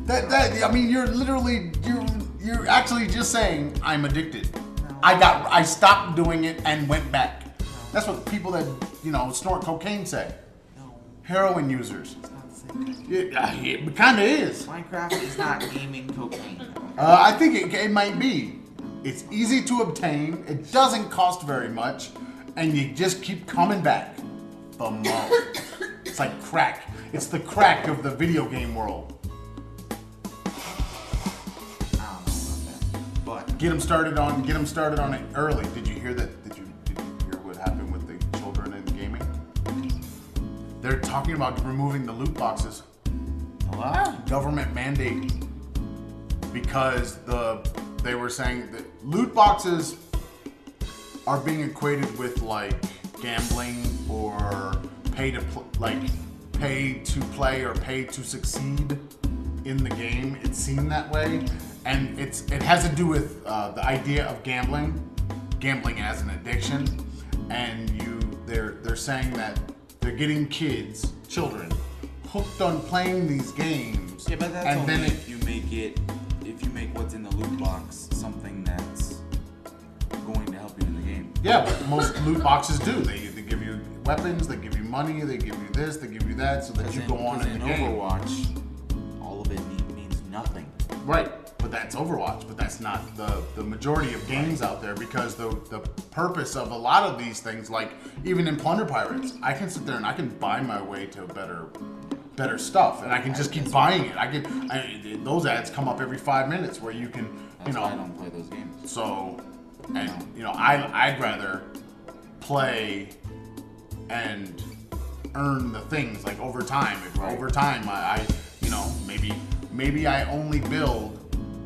That I mean, you're literally you're actually just saying I'm addicted. No. I stopped doing it and went back. That's what people that snort cocaine say. No. Heroin users. It's not the same thing. It kind of is. Minecraft is not gaming cocaine. I think it might be. It's easy to obtain. It doesn't cost very much, and you just keep coming back. The mo. It's like crack. It's the crack of the video game world. I don't know about that. But Get them started on it early. Did you hear that? Did you hear what happened with the children in gaming? They're talking about removing the loot boxes. what? Government mandate, because they were saying that loot boxes are being equated with like gambling or pay to play or pay to succeed in the game. It seemed that way, and it has to do with the idea of gambling as an addiction, and they're saying that they're getting children hooked on playing these games. Yeah, but that's and only then if you make what's in the loot box something that's going to help you in the game. yeah, but most loot boxes do. They give you weapons, they give you money, they give you this, they give you that, so that you go on in the game. Overwatch, all of it means nothing. Right, but that's Overwatch, but that's not the majority of games out there, because the purpose of a lot of these things, like even in Plunder Pirates, I can sit there and I can buy my way to better stuff, and I can just keep buying it. Those ads come up every 5 minutes where you can That's why I don't play those games. So, and I'd rather play and earn the things like over time. If over time I maybe I only build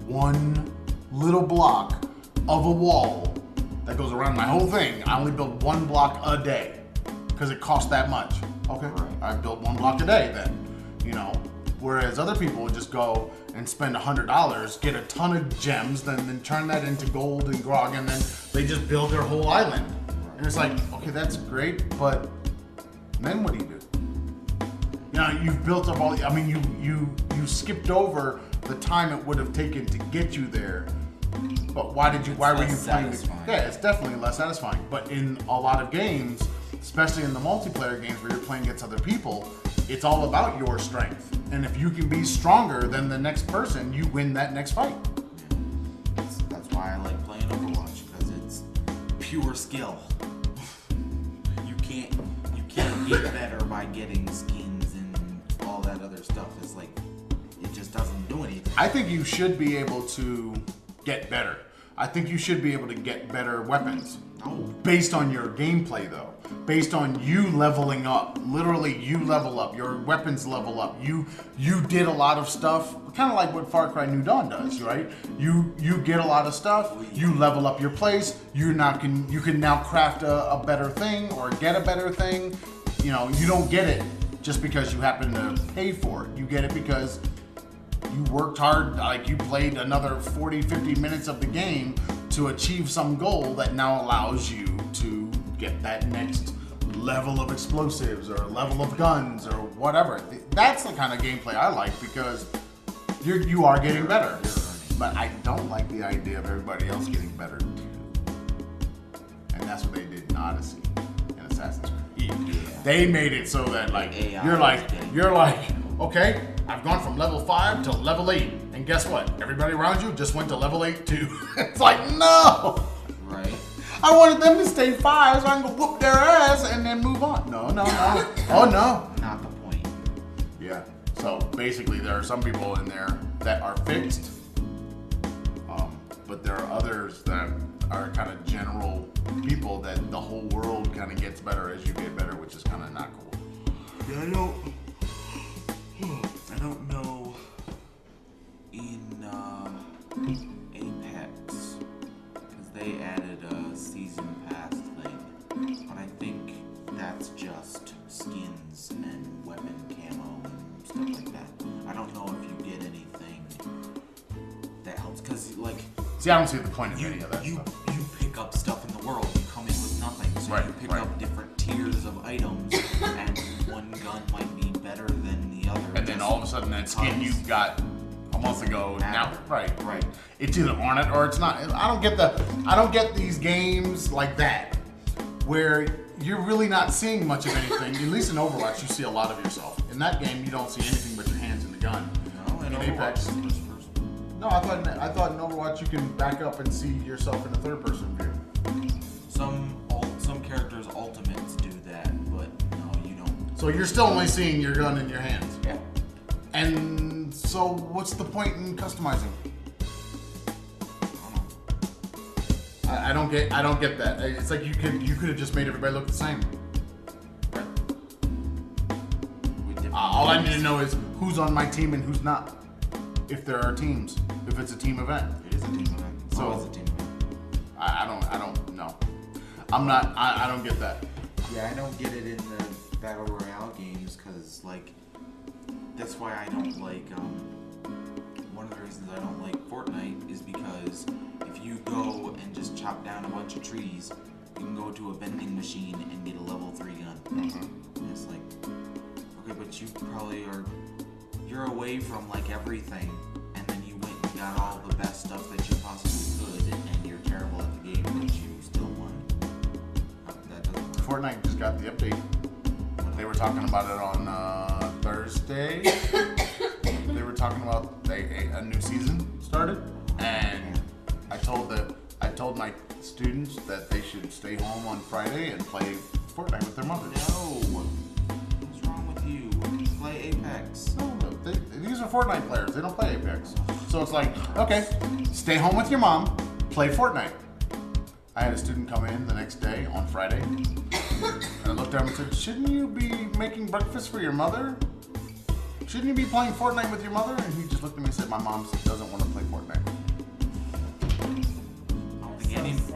one little block of a wall that goes around my whole thing. I only build one block a day because it costs that much. Okay, I built one block a day then. Whereas other people would just go and spend $100, get a ton of gems, then turn that into gold and grog, and then they just build their whole island. And it's like, okay, that's great, but then what do you do? You've built up all. I mean, you skipped over the time it would have taken to get you there. But why were you playing? Yeah, it's definitely less satisfying. But in a lot of games, especially in the multiplayer games where you're playing against other people, it's all about your strength. And if you can be stronger than the next person, you win that next fight. That's why I like playing Overwatch, because it's pure skill. You can't get better by getting skins and all that other stuff. It's like, it just doesn't do anything. I think you should be able to get better. I think you should be able to get better weapons. Based on your gameplay, though. Based on you leveling up. Literally, you level up. Your weapons level up. You did a lot of stuff, kind of like what Far Cry New Dawn does, right? You get a lot of stuff. You level up your place. You can now craft a better thing or get a better thing. You don't get it just because you happen to pay for it. You get it because you worked hard, like you played another 40, 50 minutes of the game to achieve some goal that now allows you to get that next level of explosives or level of guns or whatever. That's the kind of gameplay I like because you are getting better. But I don't like the idea of everybody else getting better too. And that's what they did in Odyssey and Assassin's Creed. Yeah. They made it so that you're like, okay, I've gone from level 5 to level 8. And guess what? Everybody around you just went to level 8 too. It's like, no! Right. I wanted them to stay 5 so I can go whoop their ass and then move on. No. Oh, no. Not the point. Yeah. So basically there are some people in there that are fixed. But there are others that are kind of general people that the whole world kind of gets better as you get better, which is kind of not cool. Yeah, I don't know in Apex, because they added a season pass thing, but I think that's just skins and weapon camo and stuff like that. I don't know if you get anything that helps, because see, I don't see the point of any of that you stuff. You pick up stuff in the world, you come in with nothing, so you pick up different tiers of items, and one gun might be better than the other. And then all of a sudden that skin you got a month ago now, right. It's either on it or it's not. I don't get these games like that where you're really not seeing much of anything. At least in Overwatch, you see a lot of yourself. In that game, you don't see anything but your hands in the gun. No, in Apex. No, I thought in Overwatch you can back up and see yourself in a third-person view. Some characters' ultimates do that, but no, you don't. So you're still only seeing your gun in your hands. Yeah. And so, what's the point in customizing? I don't get that. It's like you could have just made everybody look the same. Right. All I need to know is who's on my team and who's not. If there are teams, if it's a team event. It is a team event. So it's a team event. I don't know. I don't get that. Yeah, I don't get it in the Battle Royale games, because that's why I don't like, one of the reasons I don't like Fortnite is because if you go and just chop down a bunch of trees, you can go to a vending machine and get a level 3 gun. Mm-hmm. And it's like, okay, but you probably you're away from everything, and then you went and got all the best stuff that you possibly could, and you're terrible at the game, but you still won. That doesn't work. Fortnite just got the update. They were talking about it on Thursday. They were talking about a new season started, and I told my students that they should stay home on Friday and play Fortnite with their mothers. No. What's wrong with you? Play Apex. No, these are Fortnite players. They don't play Apex. So it's like, okay, stay home with your mom, play Fortnite. I had a student come in the next day on Friday, and I looked at him and said, shouldn't you be making breakfast for your mother? Shouldn't you be playing Fortnite with your mother? And he just looked at me and said, my mom doesn't want to play Fortnite.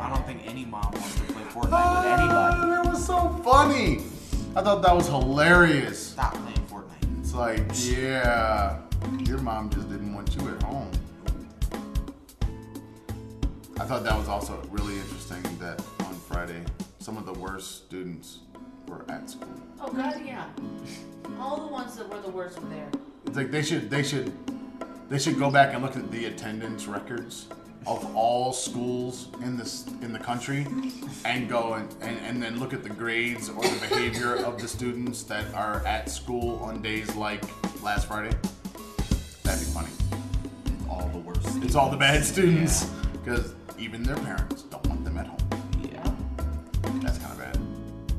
I don't think any mom wants to play Fortnite with anybody. That was so funny. I thought that was hilarious. Stop playing Fortnite. It's like, yeah, your mom just didn't want you at home. I thought that was also really interesting that on Friday, some of the worst students were at school. Oh God, yeah. All the ones that were the worst were there. It's like they should go back and look at the attendance records of all schools in the country and go and then look at the grades or the behavior of the students that are at school on days like last Friday. That'd be funny. All the worst. It's all the bad students because even their parents don't want them at home. Yeah. That's kind of bad.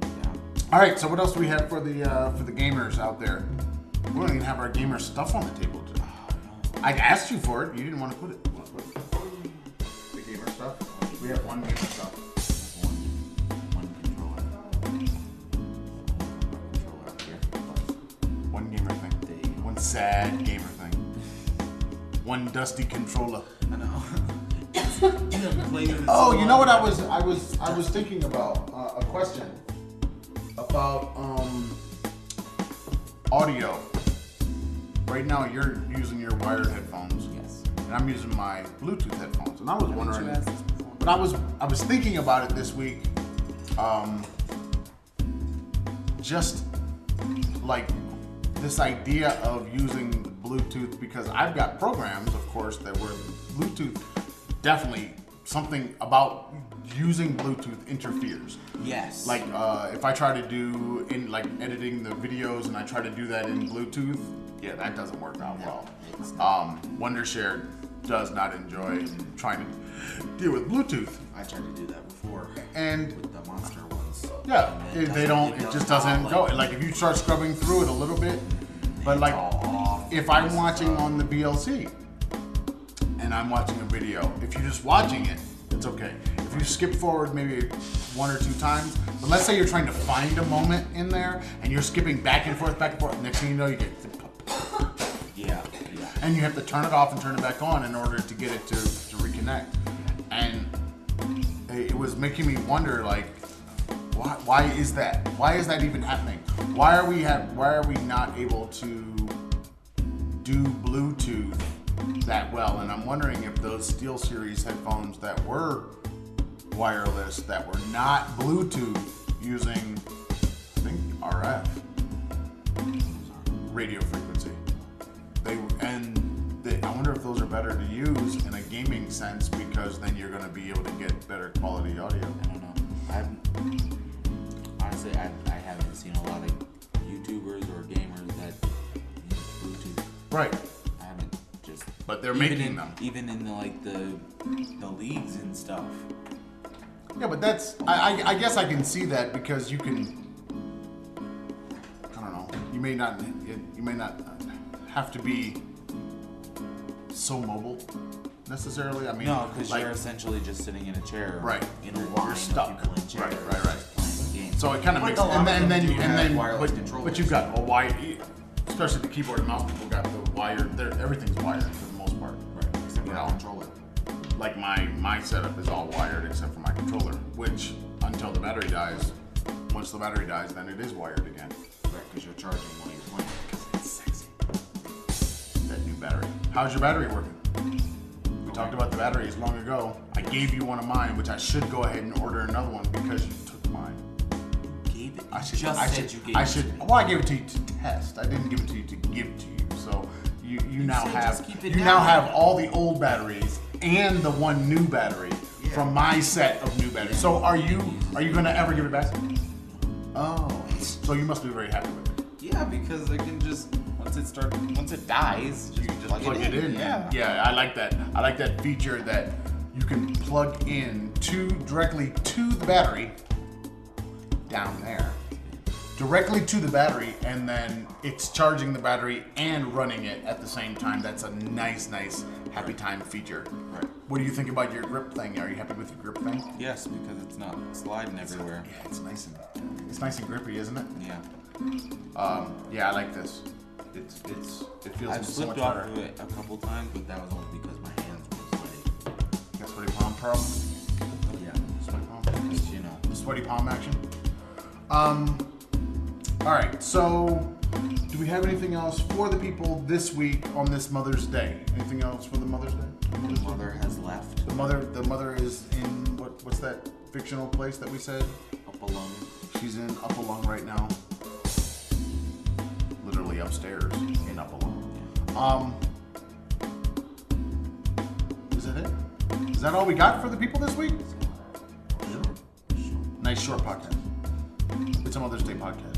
Yeah. All right, so what else do we have for the gamers out there? We don't even have our gamer stuff on the table today. I asked you for it. You didn't want to put it. The gamer stuff. We have one gamer stuff. One controller. One gamer thing. One sad gamer thing. One dusty controller. I know. Oh, you know what I was thinking about a question about audio. Right now you're using your wired headphones. Yes. And I'm using my Bluetooth headphones. And I was wondering, but I was thinking about it this week. Just like this idea of using Bluetooth, because I've got programs, of course, that were Bluetooth. Definitely something about using Bluetooth interferes. Yes. Like if I try to do in like editing the videos and I try to do that in Bluetooth, yeah, that doesn't work out well. Wondershare does not enjoy trying to deal with Bluetooth. I tried to do that before. And with the monster ones. yeah, it just doesn't go. Like if you start scrubbing through it a little bit, but like if I'm watching on the VLC and I'm watching a video, if you're just watching it, it's okay. If you skip forward maybe one or two times, but let's say you're trying to find a moment in there and you're skipping back and forth, next thing you know, you get yeah. and you have to turn it off and turn it back on in order to get it to reconnect. And it was making me wonder, like, why is that? Why is that even happening? Why are we not able to do Bluetooth that well? And I'm wondering if those SteelSeries headphones that were wireless, that were not Bluetooth, using I think RF radio frequency, I wonder if those are better to use in a gaming sense, because then you're going to be able to get better quality audio. I don't know. Honestly, I haven't seen a lot of YouTubers or gamers that use Bluetooth. Right. I haven't just. But they're even making them. Even in the leagues and stuff. Yeah, but that's I guess I can see that, because you can. I don't know. You may not have to be so mobile necessarily. I mean, No, because like, you're essentially just sitting in a chair. Right. In a You're line of stuck. people in chairs. Right. Playing the game. So it kind of But makes, a lot of them do have and then, wireless controllers. but you've got a wire, especially the keyboard and mouse people got the wired. Everything's wired for the most part. Right. Except for You the know. controller. Like my setup is all wired except for my controller, which until the battery dies. Once the battery dies, then it is wired again. Right, because you're charging while you're playing. Because it's sexy. That new battery. How's your battery working? We talked about the batteries long ago. I gave you one of mine, which I should go ahead and order another one because you took mine. Gave it? I I gave it to you to test. I didn't give it to you to give to you. So you now said have just keep it you now down. have all the old batteries and the one new battery from my set of new batteries. So are you gonna ever give it back? Oh, so you must be very happy with it. Yeah, because I can just once it dies, You just plug it in. Yeah. I like that. I like that feature that you can plug in directly to the battery down there, directly to the battery, and then it's charging the battery and running it at the same time. That's a nice happy time feature. Right. What do you think about your grip thing? Are you happy with your grip thing? Yes, because it's not sliding everywhere. Yeah, it's nice and grippy, isn't it? Yeah. Yeah, I like this. It feels I've so much slipped off better. of it a couple times, but that was only because my hands were sweaty. Got sweaty palm problem? Yeah. Sweaty palm? Because, you know. Sweaty palm action. All right. So, do we have anything else for the people this week on this Mother's Day? Anything else for the Mother's Day? The mother has left. The mother is in what's that fictional place that we said? Upalung. She's in Upalung right now. Literally upstairs in Upalung. Is that it? Is that all we got for the people this week? Nice short podcast. It's a Mother's Day podcast.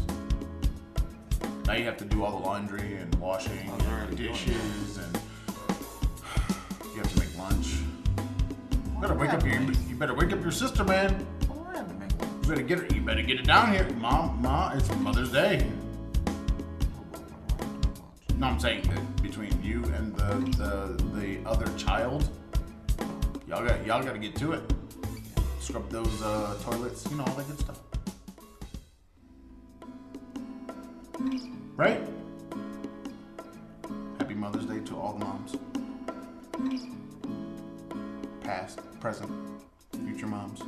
Now you have to do all the laundry and washing and dishes, and you have to make lunch. You better wake up your sister, man. You better get it down here, Mom. It's Mother's Day. No, I'm saying that between you and the other child, y'all got to get to it. Scrub those toilets, all that good stuff. Right? Happy Mother's Day to all the moms. Past, present, future moms.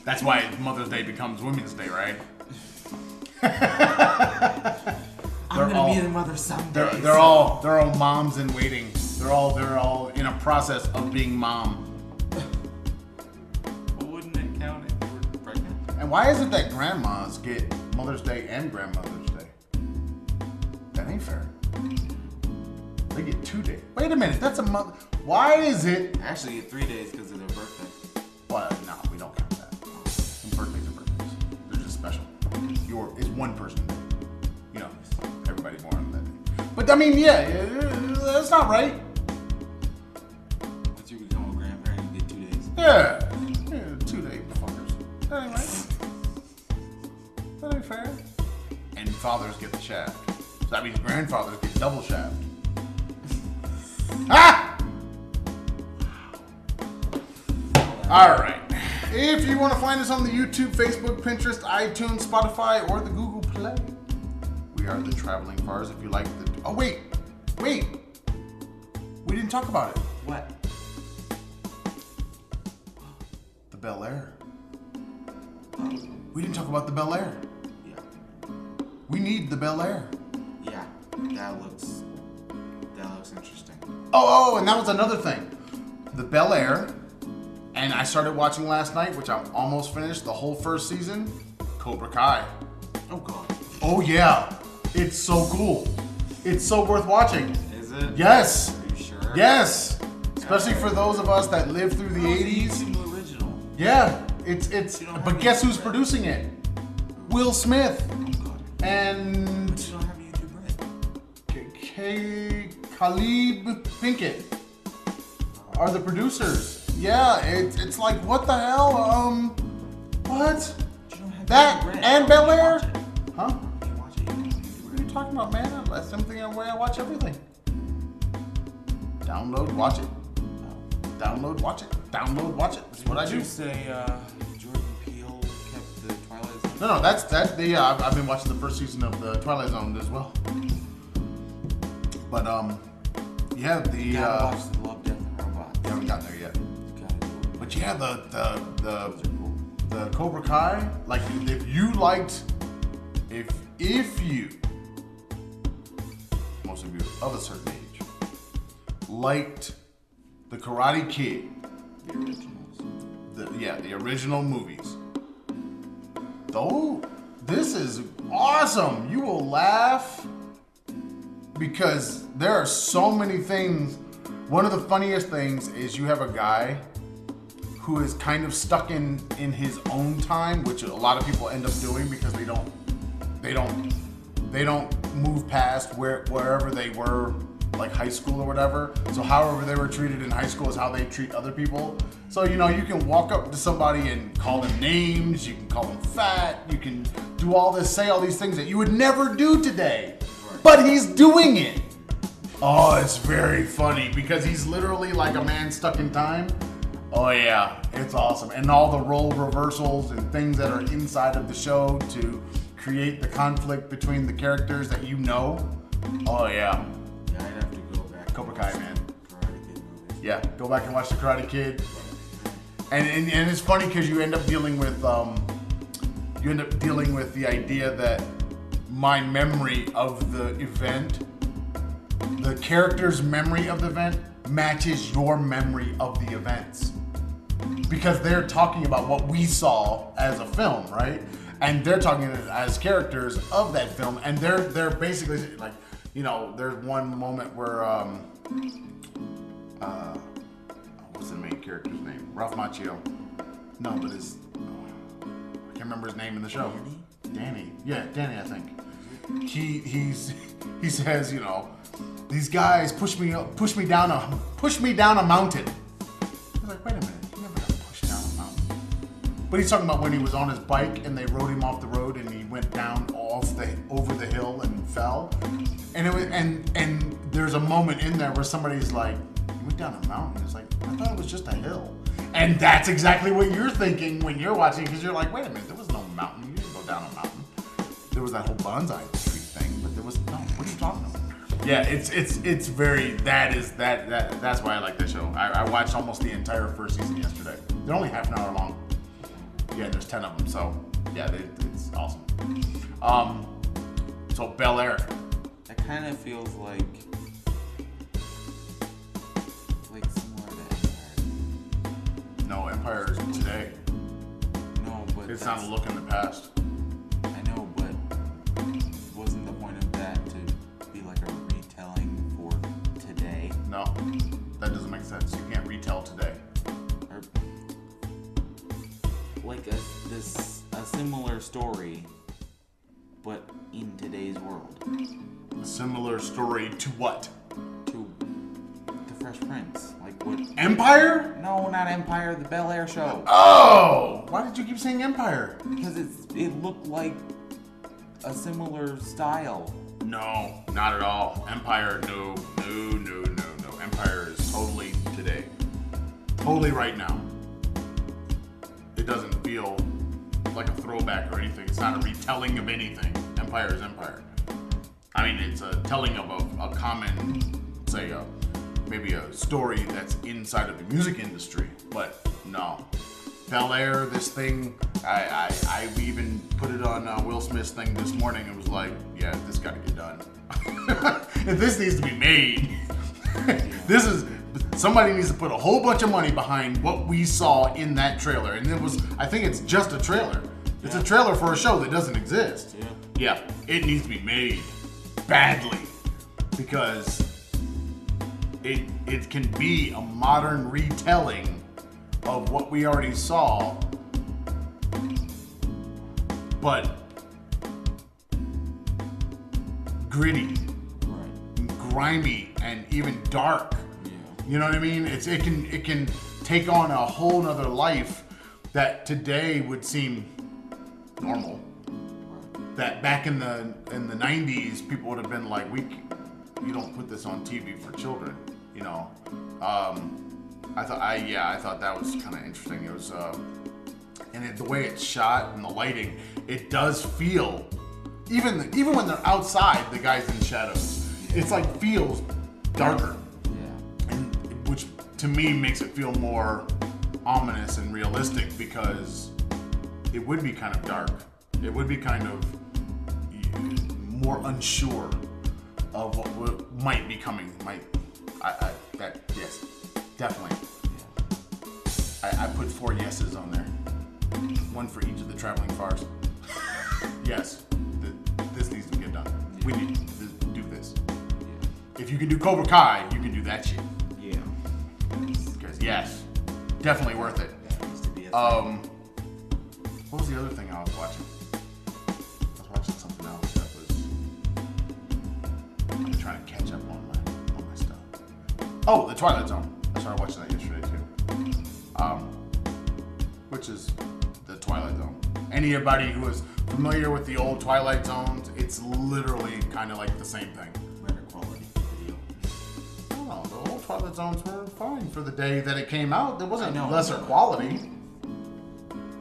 That's why Mother's Day becomes Women's Day, right? I'm gonna be the mother someday. They're all moms in waiting. They're all in a process of being mom. Wouldn't it count if you were pregnant? And why is it that grandmas get Mother's Day and Grandmother's Day? That ain't fair. They get 2 days. Wait a minute, that's a month. Why is it? Actually, 3 days because of their birthday. Well, no, we don't count that. Birthdays are birthdays. They're just special. It's one person. Everybody born on that day. But I mean, yeah, that's not right. Once you become a grandparent, you get 2 days. Yeah, 2 day fuckers. That ain't right. That ain't fair. And fathers get the shaft. So that means grandfathers get double shaft. Ah! All right. If you want to find us on the YouTube, Facebook, Pinterest, iTunes, Spotify, or the Google Play, we are the Traveling Farrs. If you like the... Oh, wait. We didn't talk about it. What? The Bel-Aire. We didn't talk about the Bel-Aire. Yeah. We need the Bel-Aire. Yeah. That looks interesting. Oh, and that was another thing. The Bel-Aire, and I started watching last night, which I'm almost finished, the whole first season, Cobra Kai. Oh, God. Oh, yeah. It's so cool. It's so worth watching. Is it? Yes. Are you sure? Yes. Especially for those of us that lived through the 80s. The original. Yeah. It's. But guess who's producing it? Will Smith. Oh, God. And But you don't have YouTube Red. Khalib Pinkett are the producers. Yeah, it's like, what the hell? What? You don't have That YouTube Red. and How do you Bel-Aire? watch it? Huh? You watch it, you don't have YouTube What are you Red. talking about, man? That's something way I watch everything. Download, watch it. Download, watch it. Download, watch it. That's what I do. Did you say Jordan Peele kept the Twilight Zone? No, that's I've been watching the first season of the Twilight Zone as well. But yeah, You gotta watch the Love, Death, and Robots. You haven't gotten there yet. You gotta do it. But yeah, Those are cool. the Cobra Kai, like if you, most of you of a certain age, liked the Karate Kid, The originals. the original movies. Though this is awesome. You will laugh because there are so many things. One of the funniest things is you have a guy who is kind of stuck in his own time, which a lot of people end up doing because they don't move past wherever they were like high school or whatever. So however they were treated in high school is how they treat other people. So, you know, you can walk up to somebody and call them names, you can call them fat, you can do all this, say all these things that you would never do today. But he's doing it. Oh, it's very funny because he's literally like a man stuck in time. Oh yeah, it's awesome. And all the role reversals and things that are inside of the show to create the conflict between the characters that you know. Oh yeah. Yeah, I'd have to go back. Cobra Kai, man. Karate Kid movies. Yeah, go back and watch the Karate Kid. And it's funny because you end up dealing with the idea that my memory of the event, the character's memory of the event, matches your memory of the events. Because they're talking about what we saw as a film, right? And they're talking as characters of that film, and they're basically like, you know, there's one moment where what's the main character's name? Ralph Macchio. No, but I can't remember his name in the show. Danny. Yeah, Danny, I think. He says, you know, these guys push me down a mountain. I was like, wait a minute, you never got pushed down a mountain. But he's talking about when he was on his bike and they rode him off the road and he went down over the hill and fell. And it was and there's a moment in there where somebody's like, you went down a mountain. It's like, I thought it was just a hill. And that's exactly what you're thinking when you're watching, because you're like, wait a minute, there was no mountain. You didn't go down a mountain. There was that whole Bonsai Street thing, but there was no. What are you talking about? Yeah, it's very, that's why I like this show. I watched almost the entire first season yesterday. They're only half an hour long. Yeah, there's 10 of them, so yeah, it's awesome. So Bel-Aire. That kind of feels like similar to Empire. No, Empire is today. No, but It's not a look in the past. I know, but wasn't the point of that to be like a retelling for today? No, that doesn't make sense. You can't retell today. Or like a similar story, but in today's world. A similar story to what? To the Fresh Prince. Like what? Empire? No, not Empire, the Bel-Aire show. Oh! Why did you keep saying Empire? Because it looked like a similar style. No, not at all. Empire, no. Empire is totally today. Totally right now. It doesn't feel like a throwback or anything. It's not a retelling of anything. Empire is Empire. I mean, it's a telling of a common, say, maybe a story that's inside of the music industry. But no. Bel-Aire, this thing, I even put it on Will Smith's thing this morning and was like, yeah, this got to get done. If this needs to be made, somebody needs to put a whole bunch of money behind what we saw in that trailer. And I think it's just a trailer. It's a trailer for a show that doesn't exist. Yeah, it needs to be made badly because it can be a modern retelling of what we already saw, but gritty, grimy, and even dark. You know what I mean? It can take on a whole nother life that today would seem normal. That back in the 90s, people would have been like, you don't put this on TV for children, you know. I thought that was kind of interesting. It was, the way it's shot and the lighting, it does feel, even when they're outside, the guys in shadows, it's like feels darker. And which to me makes it feel more ominous and realistic because it would be kind of dark. It would be kind of more unsure of what might be coming. Yes, definitely. I put 4 yeses on there. 1 for each of the traveling Farrs. Yes, this needs to get done. We need to do this. If you can do Cobra Kai, you can do that shit. Yeah. Because yes, definitely worth it. What was the other thing I was watching? I was watching something else that was. I'm trying to catch up on my Oh, the Twilight Zone. I started watching that yesterday too. Which is the Twilight Zone. Anybody who is familiar with the old Twilight Zones, it's literally kind of like the same thing. Better quality video. I don't know, the old Twilight Zones were fine for the day that it came out. There wasn't I know, lesser quality.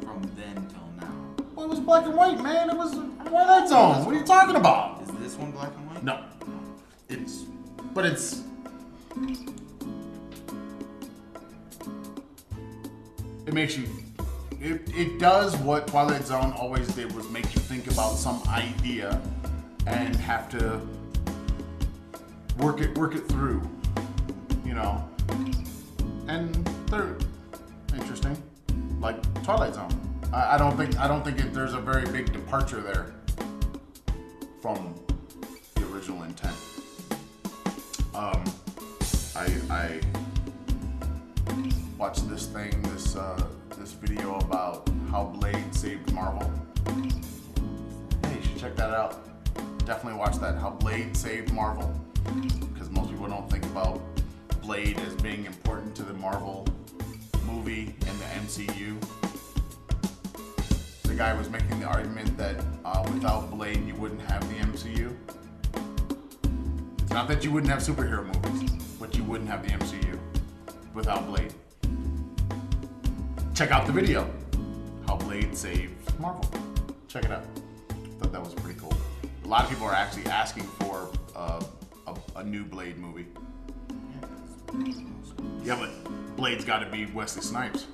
From then till now. Well, it was black and white, man. It was Twilight Zone. What are you talking about? Is this one black and white? No. But it's... It makes you... It does what Twilight Zone always did, was make you think about some idea and have to work it through, you know. And they're interesting, like Twilight Zone. I don't think there's a very big departure there from the original intent. I watched this thing, this video about how Blade saved Marvel. Hey, you should check that out. Definitely watch that, how Blade saved Marvel. Because most people don't think about Blade as being important to the Marvel movie and the MCU. The guy was making the argument that without Blade you wouldn't have the MCU. It's not that you wouldn't have superhero movies, but you wouldn't have the MCU without Blade. Check out the video, how Blade saved Marvel. Check it out. I thought that was pretty cool. A lot of people are actually asking for a new Blade movie. Yeah, but Blade's got to be Wesley Snipes.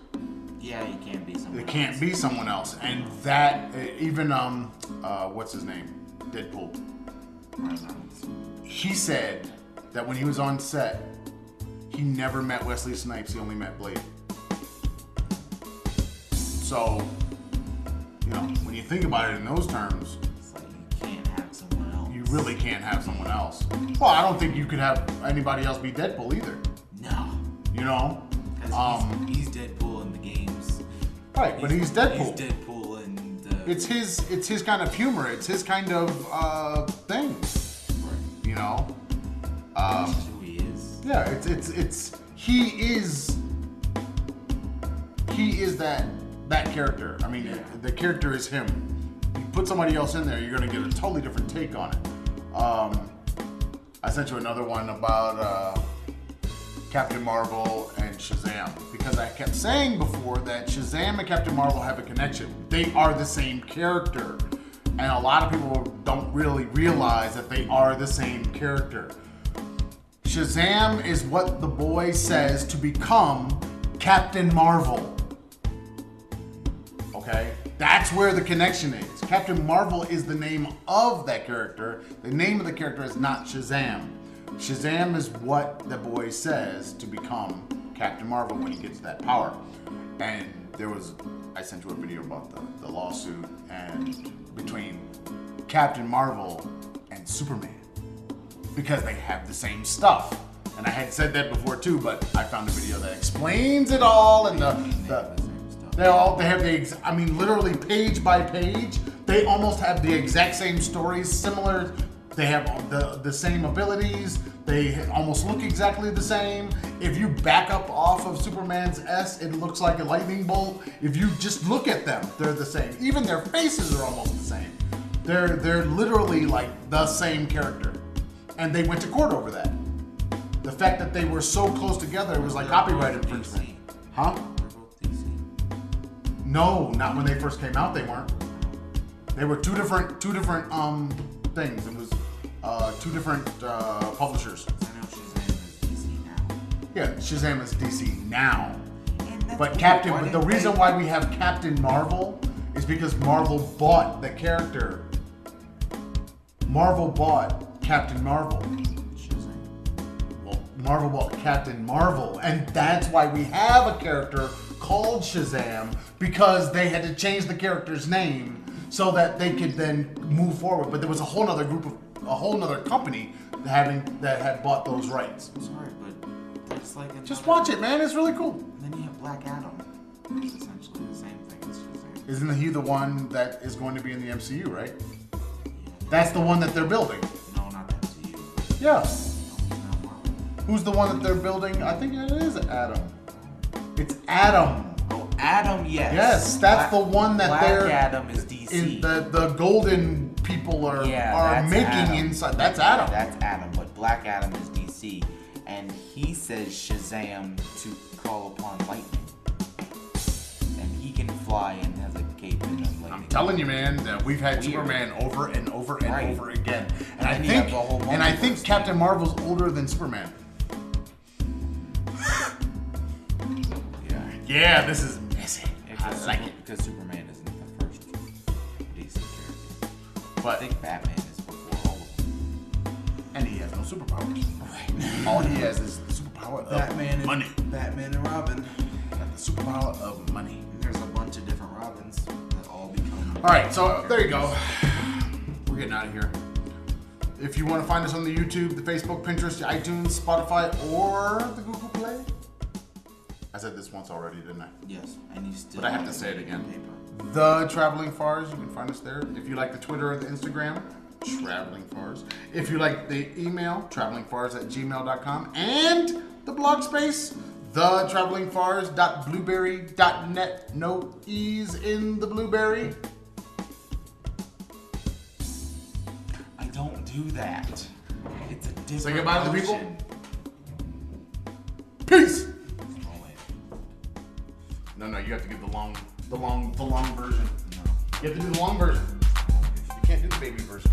Yeah, you can't be someone It can't be someone else. And that, even, what's his name? Deadpool. He said that when he was on set, he never met Wesley Snipes, he only met Blade. So, you know, when you think about it in those terms, It's like you can't have someone else. you really can't have someone else. Well, I don't think you could have anybody else be Deadpool either. No. You know? Because he's Deadpool in the games. Right, but he's Deadpool. He's Deadpool and It's his kind of humor. It's his kind of thing. Right. You know? That's who he is. Yeah, he is that character. I mean, the character is him. You put somebody else in there, you're gonna get a totally different take on it. I sent you another one about Captain Marvel and Shazam, because I kept saying before that Shazam and Captain Marvel have a connection. They are the same character, and a lot of people don't really realize that they are the same character. Shazam is what the boy says to become Captain Marvel. Okay? That's where the connection is. Captain Marvel is the name of that character. The name of the character is not Shazam. Shazam is what the boy says to become Captain Marvel when he gets that power. And I sent you a video about the lawsuit and between Captain Marvel and Superman, because they have the same stuff. And I had said that before too, but I found a video that explains it all, and they have literally page by page, they almost have the exact same stories, similar. They have the same abilities. They almost look exactly the same. If you back up off of Superman's S, it looks like a lightning bolt. If you just look at them, they're the same. Even their faces are almost the same. They're literally like the same character. And they went to court over that. The fact that they were so close together, it was like copyright infringement. Huh? No, not when they first came out. They weren't. They were two different things. It was two different publishers. I know Shazam is DC now. Yeah, Shazam is DC now. But weird. the reason why we have Captain Marvel is because Marvel bought the character. Marvel bought Captain Marvel. Well, Marvel bought Captain Marvel, and that's why we have a character called Shazam, because they had to change the character's name so that they could then move forward. But there was a whole nother company that had bought those rights. I'm sorry, but that's like another... Just watch it, man. It's really cool. And then you have Black Adam. It's essentially the same thing as Shazam. Isn't he the one that is going to be in the MCU, right? That's the one that they're building. No, not the MCU. Yeah. No, he's not Marvel. Who's the one that they're building? I think it is Adam. It's Adam. Oh, Adam, yes. Yes, that's the one that Black they're Adam is DC. in the golden people are that's making Adam. inside. That's Adam. That's Adam, but Black Adam is DC, and he says Shazam to call upon lightning, and he can fly and has a cape and lightning. I'm telling you, man, that we've had Weird. Superman over and over and Right. over again, And then you have the whole I think multiverse Captain Marvel's older than Superman. Yeah, this is messy. I like it. Because Superman isn't the first DC character. I But think Batman is before all of them. and he has no superpowers. Right. All he has is the superpower of money. Batman and Robin. Got the superpower of money. And there's a bunch of different Robins that all become. All right, so there you go. We're getting out of here. If you want to find us on the YouTube, the Facebook, Pinterest, the iTunes, Spotify, or the Google Play. I said this once already, didn't I? Yes, and you still. But I have to say it again. Paper. The Traveling Fars, you can find us there. If you like the Twitter or the Instagram, Traveling Fars. If you like the email, travelingfars@gmail.com. And the blog space, thetravelingfars.blueberry.net. No E's in the blueberry. I don't do that. It's a different. Say goodbye to the people. motion. Peace! Oh, wait. No, you have to give the long version. No. You have to do the long version. You can't do the baby version.